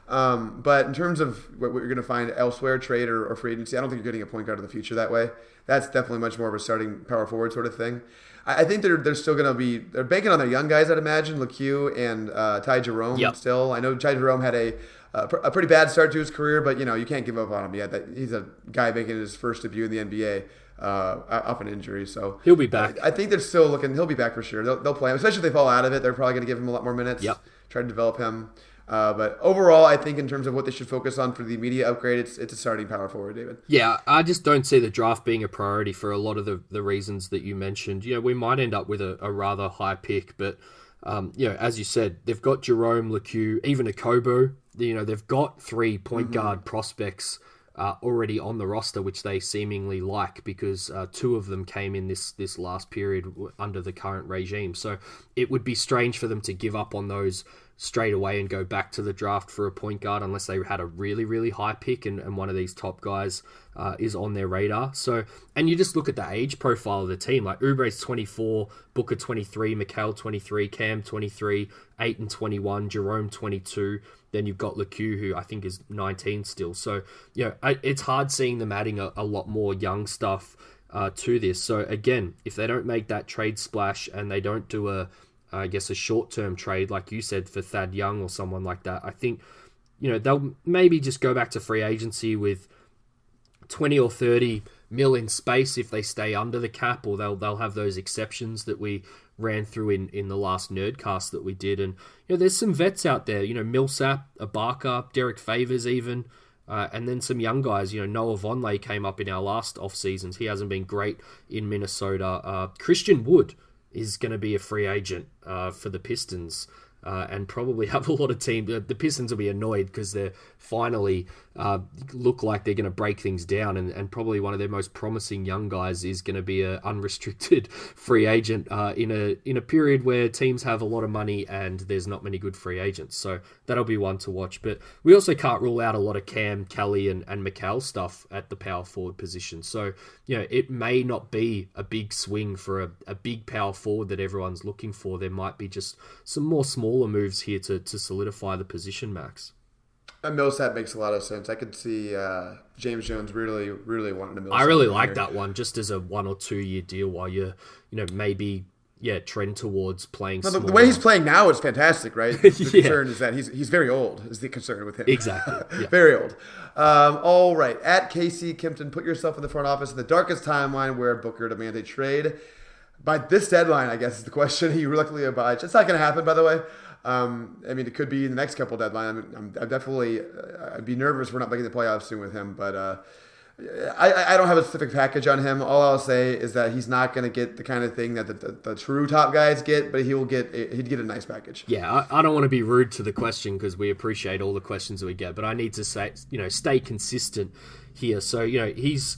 But in terms of what you're going to find elsewhere, trade or free agency, I don't think you're getting a point guard of the future that way. That's definitely much more of a starting power forward sort of thing. I think they're still going to be, they're banking on their young guys, I'd imagine, LeCue and Ty Jerome still. I know Ty Jerome had a pretty bad start to his career, but you can't give up on him yet. He's a guy making his first debut in the NBA off an injury, so he'll be back. I think they're still looking. He'll be back for sure. They'll play him, especially if they fall out of it. They're probably going to give him a lot more minutes. Yep. Try to develop him. But overall, I think in terms of what they should focus on for the immediate upgrade, it's a starting power forward, David. Yeah, I just don't see the draft being a priority for a lot of the reasons that you mentioned. We might end up with a rather high pick, but As you said, they've got Jerome, LeCue, even Akobo. They've got 3 point guard prospects already on the roster, which they seemingly like because 2 of them came in this last period under the current regime. So it would be strange for them to give up on those straight away and go back to the draft for a point guard unless they had a really, really high pick and one of these top guys is on their radar. So, and you just look at the age profile of the team, like Oubre's 24, Booker 23, Mikal 23, Cam 23, Ayton 21, Jerome 22. Then you've got LeCue, who I think is 19 still. So, it's hard seeing them adding a lot more young stuff to this. So again, if they don't make that trade splash and they don't do a short-term trade, like you said, for Thad Young or someone like that, I think, they'll maybe just go back to free agency with 20 or 30 mil in space if they stay under the cap, or they'll have those exceptions that we ran through in the last Nerdcast that we did. And, there's some vets out there, Millsap, Ibaka, Derek Favors even, and then some young guys, Noah Vonleh came up in our last off-seasons. He hasn't been great in Minnesota. Christian Wood is going to be a free agent for the Pistons and probably have a lot of teams. The Pistons will be annoyed because they're finally look like they're going to break things down, and probably one of their most promising young guys is going to be an unrestricted free agent in a period where teams have a lot of money and there's not many good free agents. So that'll be one to watch. But we also can't rule out a lot of Cam, Kelly, and Mikal stuff at the power forward position. So it may not be a big swing for a big power forward that everyone's looking for. There might be just some more smaller moves here to solidify the position, Max. Millsap makes a lot of sense. I could see James Jones really, really wanting to Millsap. I really like that one, just as a 1 or 2 year deal while you're, maybe trend towards playing. No, the way he's playing now is fantastic, right? The concern is that he's very old. Is the concern with him? Exactly, yeah. Very old. All right, at KC Kimpton, put yourself in the front office in the darkest timeline where Booker demands a trade. By this deadline, I guess is the question. He reluctantly obliges. It's not going to happen, by the way. It could be the next couple deadline. I'm definitely, I'd be nervous we're not making the playoffs soon with him, but I don't have a specific package on him. All I'll say is that he's not going to get the kind of thing that the true top guys get, but he'd get a nice package. Yeah, I don't want to be rude to the question because we appreciate all the questions that we get, but I need to say, stay consistent here. So, he's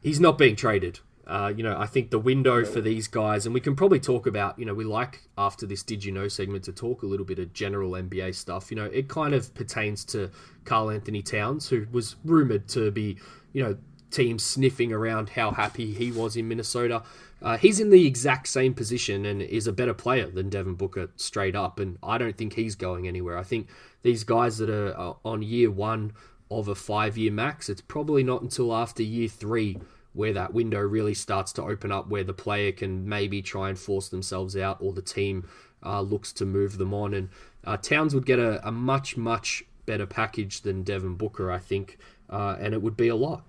not being traded. I think the window for these guys, and we can probably talk about, we like after this Did You Know segment to talk a little bit of general NBA stuff. It kind of pertains to Karl Anthony Towns, who was rumored to be, teams sniffing around how happy he was in Minnesota. He's in the exact same position and is a better player than Devin Booker straight up, and I don't think he's going anywhere. I think these guys that are on year 1 of a 5-year max, it's probably not until after year 3 where that window really starts to open up, where the player can maybe try and force themselves out or the team looks to move them on. And Towns would get a much, much better package than Devin Booker, I think, and it would be a lot.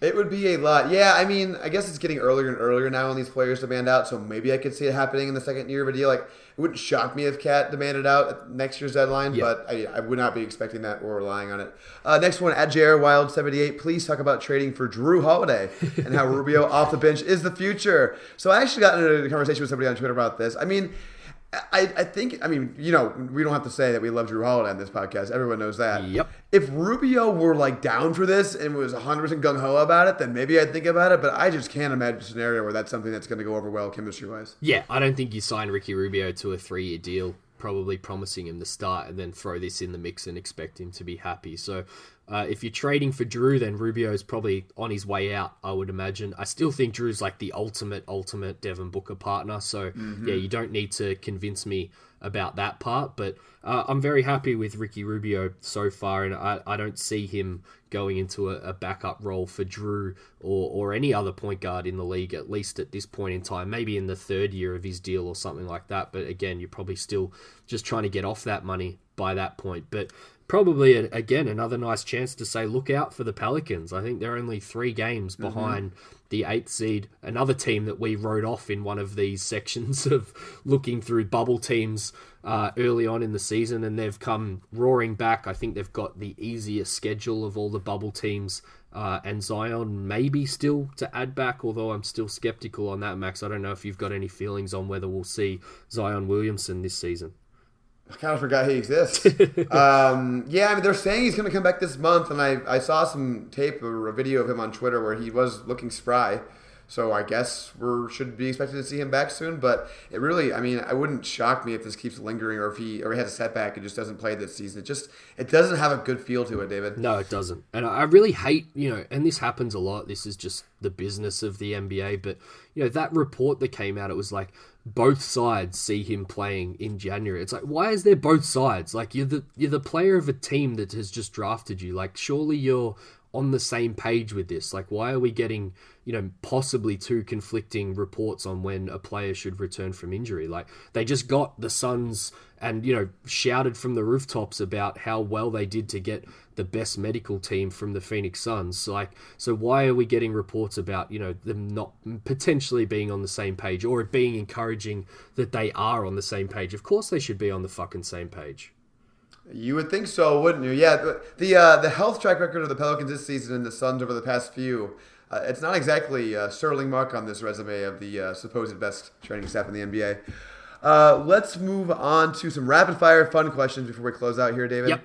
It would be a lot. Yeah, I guess it's getting earlier and earlier now when these players demand out, so maybe I could see it happening in the second year of a deal. It wouldn't shock me if Cat demanded out at next year's deadline, but I would not be expecting that or relying on it. Next one, at JR Wild 78, please talk about trading for Drew Holiday and how Rubio off the bench is the future. So I actually got into a conversation with somebody on Twitter about this. I think, we don't have to say that we love Drew Holiday on this podcast. Everyone knows that. Yep. If Rubio were down for this and was 100% gung-ho about it, then maybe I'd think about it. But I just can't imagine a scenario where that's something that's going to go over well chemistry-wise. Yeah, I don't think you sign Ricky Rubio to a 3-year deal, probably promising him the start and then throw this in the mix and expect him to be happy. So if you're trading for Drew, then Rubio's probably on his way out, I would imagine. I still think Drew's the ultimate Devin Booker partner. So, yeah, you don't need to convince me about that part. But I'm very happy with Ricky Rubio so far, and I don't see him going into a backup role for Drew or any other point guard in the league, at least at this point in time. Maybe in the 3rd year of his deal or something like that. But again, you're probably still just trying to get off that money by that point. But probably, again, another nice chance to say, look out for the Pelicans. I think they're only 3 games behind the 8th seed, another team that we wrote off in one of these sections of looking through bubble teams early on in the season, and they've come roaring back. I think they've got the easiest schedule of all the bubble teams, and Zion maybe still to add back, although I'm still skeptical on that, Max. I don't know if you've got any feelings on whether we'll see Zion Williamson this season. I kind of forgot he exists. Yeah, I mean, they're saying he's going to come back this month, and I saw some tape or a video of him on Twitter where he was looking spry. So I guess we should be expected to see him back soon. But it really, I mean, it wouldn't shock me if this keeps lingering, or if he has a setback and just doesn't play this season. It doesn't have a good feel to it, David. No, it doesn't. And I really hate, and this happens a lot. This is just the business of the NBA. But, that report that came out, it was like both sides see him playing in January. It's like, why is there both sides? Like, you're the player of a team that has just drafted you. Like, surely you're on the same page with this. Like, why are we getting, possibly 2 conflicting reports on when a player should return from injury? Like, they just got the Suns and, shouted from the rooftops about how well they did to get the best medical team from the Phoenix Suns. So why are we getting reports about, them not potentially being on the same page, or it being encouraging that they are on the same page? Of course they should be on the fucking same page. You would think so, wouldn't you? Yeah, the health track record of the Pelicans this season and the Suns over the past few, it's not exactly a sterling mark on this resume of the supposed best training staff in the NBA. Let's move on to some rapid-fire fun questions before we close out here, David. Yep.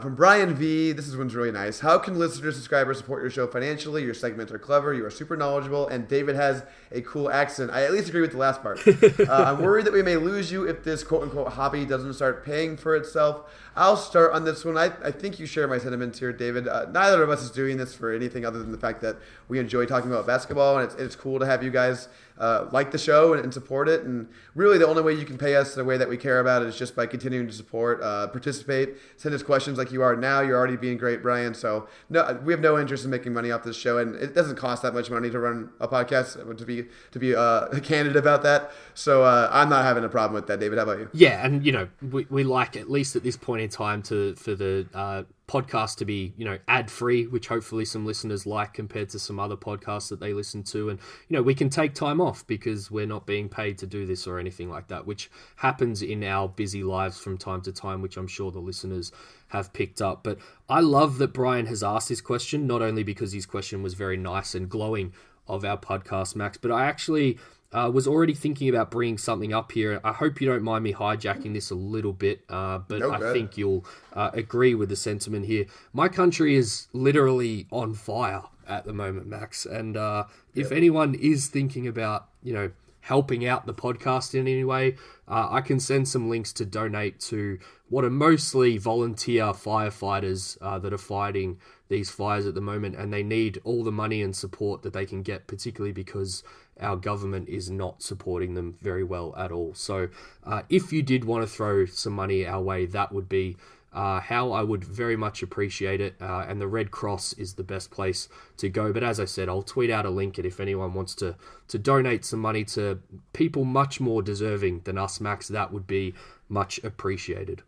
From Brian V, this one's really nice. How can listeners, subscribers support your show financially? Your segments are clever, you are super knowledgeable, and David has a cool accent. I at least agree with the last part. I'm worried that we may lose you if this quote-unquote hobby doesn't start paying for itself. I'll start on this one. I think you share my sentiments here, David. Neither of us is doing this for anything other than the fact that we enjoy talking about basketball, and it's cool to have you guys like the show and support it. And really the only way you can pay us the way that we care about it is just by continuing to support, participate, send us questions like you are now. You're already being great, Brian. So no, we have no interest in making money off this show, and it doesn't cost that much money to run a podcast, to be candid about that. So I'm not having a problem with that, David. How about you? Yeah, and we like, at least at this point in time, for the podcast to be ad free, which hopefully some listeners like compared to some other podcasts that they listen to. And we can take time off because we're not being paid to do this or anything like that, which happens in our busy lives from time to time, which I'm sure the listeners have picked up. But I love that Brian has asked this question, not only because his question was very nice and glowing of our podcast, Max, but I actually was already thinking about bringing something up here. I hope you don't mind me hijacking this a little bit, but no, I think you'll agree with the sentiment here. My country is literally on fire at the moment, Max, and if anyone is thinking about, helping out the podcast in any way, I can send some links to donate to what are mostly volunteer firefighters that are fighting these fires at the moment, and they need all the money and support that they can get, particularly because our government is not supporting them very well at all. So if you did want to throw some money our way, that would be how I would very much appreciate it. And the Red Cross is the best place to go. But as I said, I'll tweet out a link, and if anyone wants to donate some money to people much more deserving than us, Max, that would be much appreciated.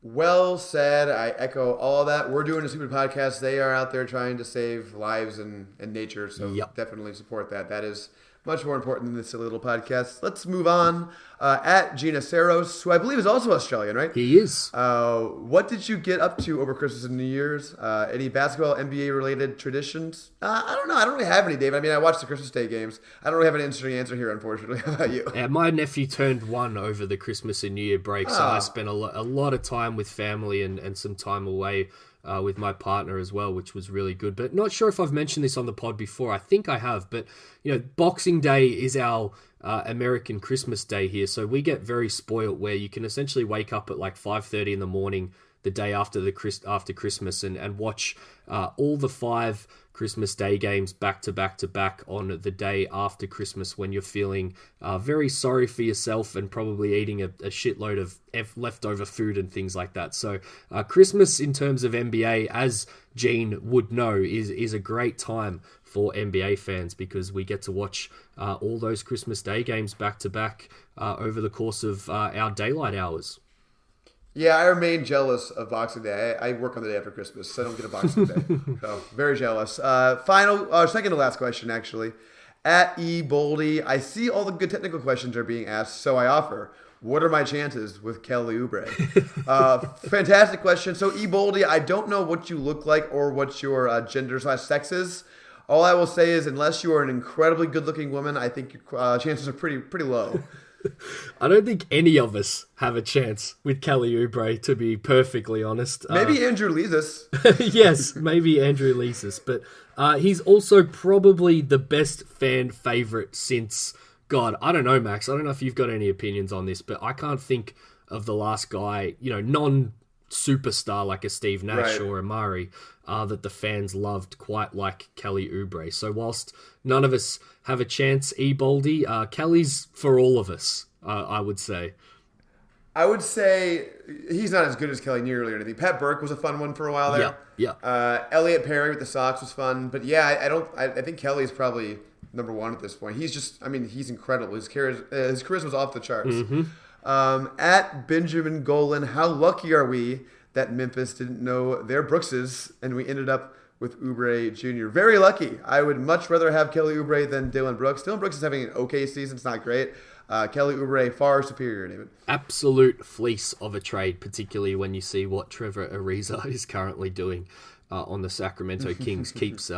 Well said. I echo all of that. We're doing a stupid podcast. They are out there trying to save lives and nature, so Definitely support that. That is much more important than this silly little podcast. Let's move on. At Gina Saros, who I believe is also Australian, right? He is. What did you get up to over Christmas and New Year's? Any basketball, NBA-related traditions? I don't know. I don't really have any, David. I mean, I watched the Christmas Day games. I don't really have an interesting answer here, unfortunately. How about you? Yeah, my nephew turned 1 over the Christmas and New Year break, so I spent a lot of time with family and some time away with my partner as well, which was really good. But not sure if I've mentioned this on the pod before. I think I have, but Boxing Day is our American Christmas Day here, so we get very spoilt where you can essentially wake up at like 5:30 in the morning the day after after Christmas and watch all the 5 Christmas Day games back to back to back on the day after Christmas, when you're feeling very sorry for yourself and probably eating a shitload of leftover food and things like that. So Christmas in terms of NBA, as Gene would know, is a great time for NBA fans because we get to watch all those Christmas Day games back to back over the course of our daylight hours. Yeah, I remain jealous of Boxing Day. I work on the day after Christmas, so I don't get a Boxing Day. So, very jealous. Second to last question, actually. At E. Boldy, I see all the good technical questions are being asked, so I offer. What are my chances with Kelly Oubre? Fantastic question. So, E. Boldy, I don't know what you look like or what your gender/sex is. All I will say is, unless you are an incredibly good-looking woman, I think your chances are pretty low. I don't think any of us have a chance with Kelly Oubre, to be perfectly honest. Maybe Andrew Leesus. Yes, maybe Andrew Leesus. But he's also probably the best fan favorite since, God, I don't know, Max. I don't know if you've got any opinions on this, but I can't think of the last guy, non-superstar like a Steve Nash or a Murray, that the fans loved quite like Kelly Oubre. So whilst none of us have a chance, E-Boldy, Kelly's for all of us, I would say. I would say he's not as good as Kelly nearly or anything. Pat Burke was a fun one for a while there. Yeah. Elliot Perry with the Sox was fun. But yeah, I think Kelly's probably number one at this point. He's incredible. His charisma's off the charts. Mm-hmm. At Benjamin Golan, how lucky are we that Memphis didn't know their Brookses and we ended up with Oubre Jr. Very lucky. I would much rather have Kelly Oubre than Dylan Brooks. Dylan Brooks is having an okay season. It's not great. Kelly Oubre, far superior, David. Absolute fleece of a trade, particularly when you see what Trevor Ariza is currently doing on the Sacramento Kings. Keeps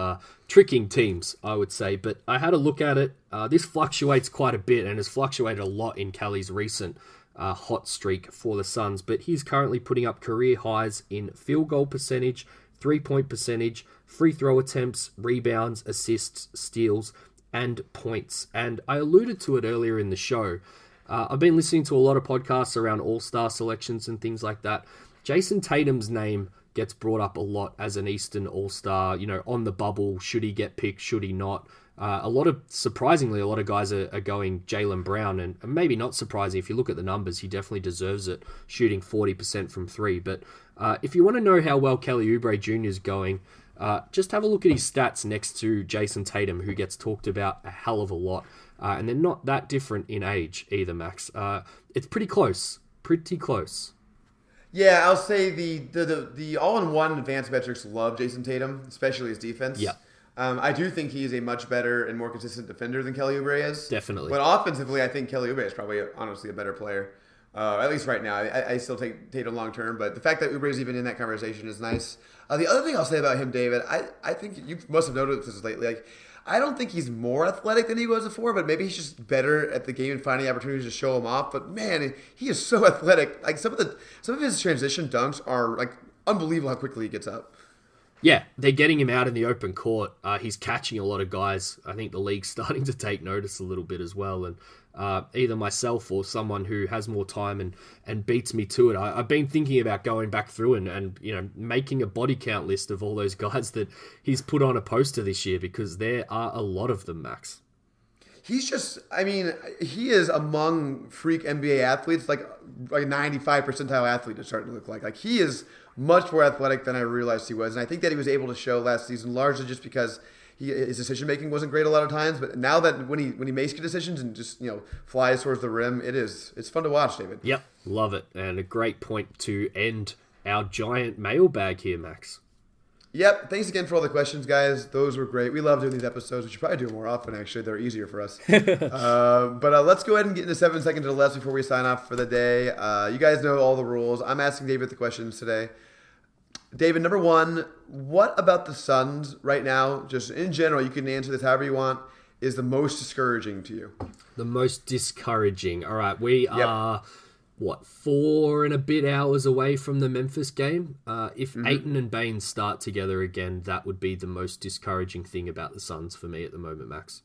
tricking teams, I would say. But I had a look at it. This fluctuates quite a bit and has fluctuated a lot in Kelly's recent hot streak for the Suns. But he's currently putting up career highs in field goal percentage, 3-point percentage, free throw attempts, rebounds, assists, steals, and points. And I alluded to it earlier in the show. I've been listening to a lot of podcasts around all-star selections and things like that. Jason Tatum's name gets brought up a lot as an Eastern all-star, on the bubble. Should he get picked? Should he not? Surprisingly, a lot of guys are going Jaylen Brown, and maybe not surprising. If you look at the numbers, he definitely deserves it, shooting 40% from three. But if you want to know how well Kelly Oubre Jr. is going, just have a look at his stats next to Jason Tatum, who gets talked about a hell of a lot. And they're not that different in age either, Max. It's pretty close. Pretty close. Yeah, I'll say the all-in-one advanced metrics love Jason Tatum, especially his defense. Yeah. I do think he is a much better and more consistent defender than Kelly Oubre is. Definitely. But offensively, I think Kelly Oubre is probably, honestly, a better player. At least right now. I still take Tatum long-term, but the fact that Oubre is even in that conversation is nice. The other thing I'll say about him, David, I think you must have noticed this lately. I don't think he's more athletic than he was before, but maybe he's just better at the game and finding opportunities to show him off. But man, he is so athletic. Like some of his transition dunks are like unbelievable how quickly he gets up. Yeah, they're getting him out in the open court. He's catching a lot of guys. I think the league's starting to take notice a little bit as well. And either myself or someone who has more time and beats me to it, I've been thinking about going back through and making a body count list of all those guys that he's put on a poster this year, because there are a lot of them, Max. He's just, he is among freak NBA athletes, like 95 percentile athlete is starting to look like. Like, he is much more athletic than I realized he was. And I think that he was able to show last season largely just because his decision-making wasn't great a lot of times. But now that when he makes good decisions and just, flies towards the rim, it's fun to watch, David. Yep, love it. And a great point to end our giant mailbag here, Max. Yep. Thanks again for all the questions, guys. Those were great. We love doing these episodes. We should probably do them more often, actually. They're easier for us. But let's go ahead and get into 7 seconds or less before we sign off for the day. You guys know all the rules. I'm asking David the questions today. David, number one, what about the Suns right now, just in general, you can answer this however you want, is the most discouraging to you? The most discouraging. All right, we are... 4 and a bit hours away from the Memphis game? If Ayton and Baines start together again, that would be the most discouraging thing about the Suns for me at the moment, Max.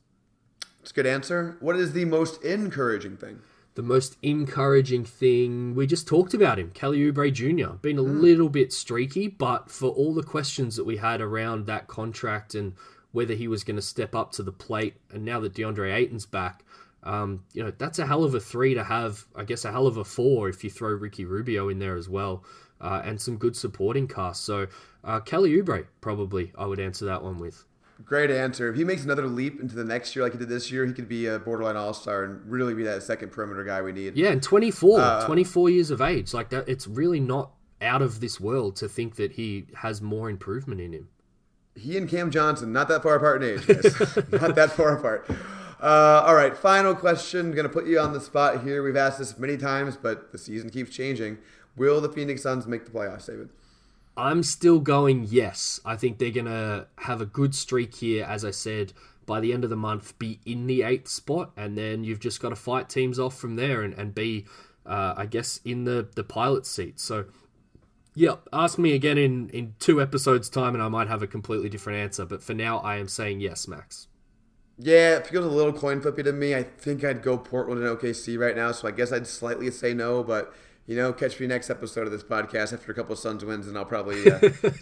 That's a good answer. What is the most encouraging thing? The most encouraging thing, we just talked about him, Kelly Oubre Jr. Been a little bit streaky, but for all the questions that we had around that contract and whether he was going to step up to the plate, and now that DeAndre Ayton's back, that's a hell of a 3 to have, I guess a hell of a 4 if you throw Ricky Rubio in there as well, and some good supporting cast. So Kelly Oubre, probably, I would answer that one with. Great answer. If he makes another leap into the next year like he did this year, he could be a borderline all-star and really be that second perimeter guy we need. Yeah, and 24 years of age. Like that, it's really not out of this world to think that he has more improvement in him. He and Cam Johnson, not that far apart in age, guys. Not that far apart. All right, final question. Going to put you on the spot here. We've asked this many times, but the season keeps changing. Will the Phoenix Suns make the playoffs, David? I'm still going yes. I think they're going to have a good streak here, as I said, by the end of the month, be in the 8th spot, and then you've just got to fight teams off from there and be, I guess, in the pilot seat. So, yeah, ask me again in 2 episodes' time, and I might have a completely different answer. But for now, I am saying yes, Max. Yeah, it feels a little coin flippy to me. I think I'd go Portland and OKC right now, so I guess I'd slightly say no, but... catch me next episode of this podcast after a couple of Suns wins, and I'll probably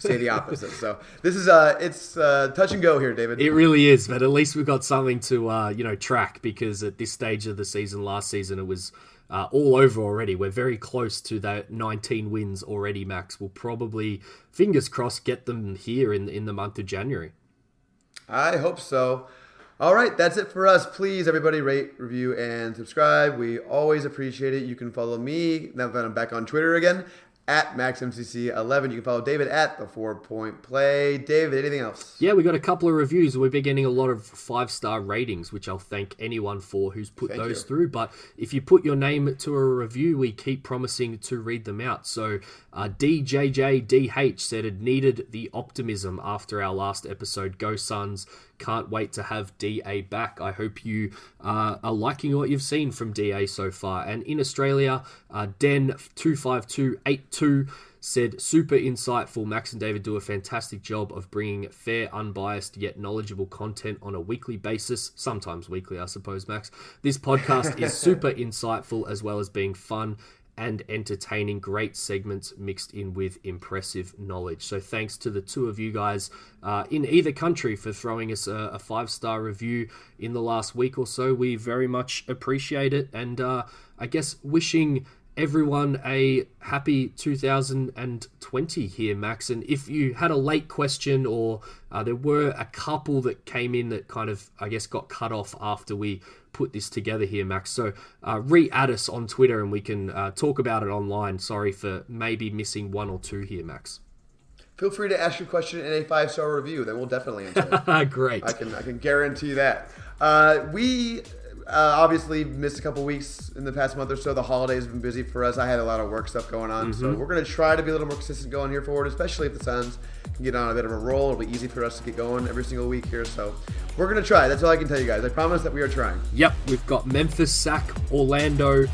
say the opposite. So this is it's touch and go here, David. It really is, but at least we've got something to track, because at this stage of the season, last season, it was all over already. We're very close to that 19 wins already, Max. We'll probably, fingers crossed, get them here in the month of January. I hope so. All right, that's it for us. Please, everybody, rate, review, and subscribe. We always appreciate it. You can follow me, now that I'm back on Twitter again, at MaxMCC11. You can follow David at the 4 Point Play. David, anything else? Yeah, we got a couple of reviews. We've been getting a lot of 5-star ratings, which I'll thank anyone for who's put those through. But if you put your name to a review, we keep promising to read them out. So DJJDH said it needed the optimism after our last episode. Go Suns. Can't wait to have DA back. I hope you are liking what you've seen from DA so far. And in Australia, Den25282 said, super insightful. Max and David do a fantastic job of bringing fair, unbiased, yet knowledgeable content on a weekly basis. Sometimes weekly, I suppose, Max. This podcast is super insightful, as well as being fun and entertaining. Great segments mixed in with impressive knowledge. So thanks to the two of you guys in either country for throwing us a 5-star review in the last week or so. We very much appreciate it, and I guess wishing everyone a happy 2020 here, Max. And if you had a late question, or there were a couple that came in that kind of, I guess, got cut off after we put this together here, Max. So re-add us on Twitter and we can talk about it online. Sorry for maybe missing 1 or 2 here, Max. Feel free to ask your question in a 5-star review. Then we'll definitely answer it. Great. I can guarantee that. We obviously missed a couple weeks in the past month or so. The holidays have been busy for us. I had a lot of work stuff going on. So we're going to try to be a little more consistent going here forward, especially if the Suns can get on a bit of a roll. It'll be easy for us to get going every single week here. So we're going to try. That's all I can tell you guys. I promise that we are trying. Yep, we've got Memphis, Sac, Orlando,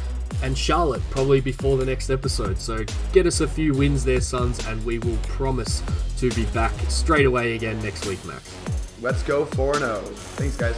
and Charlotte probably before the next episode. So get us a few wins there, Suns, and we will promise to be back straight away again next week, Max. Let's go 4-0. Thanks, guys.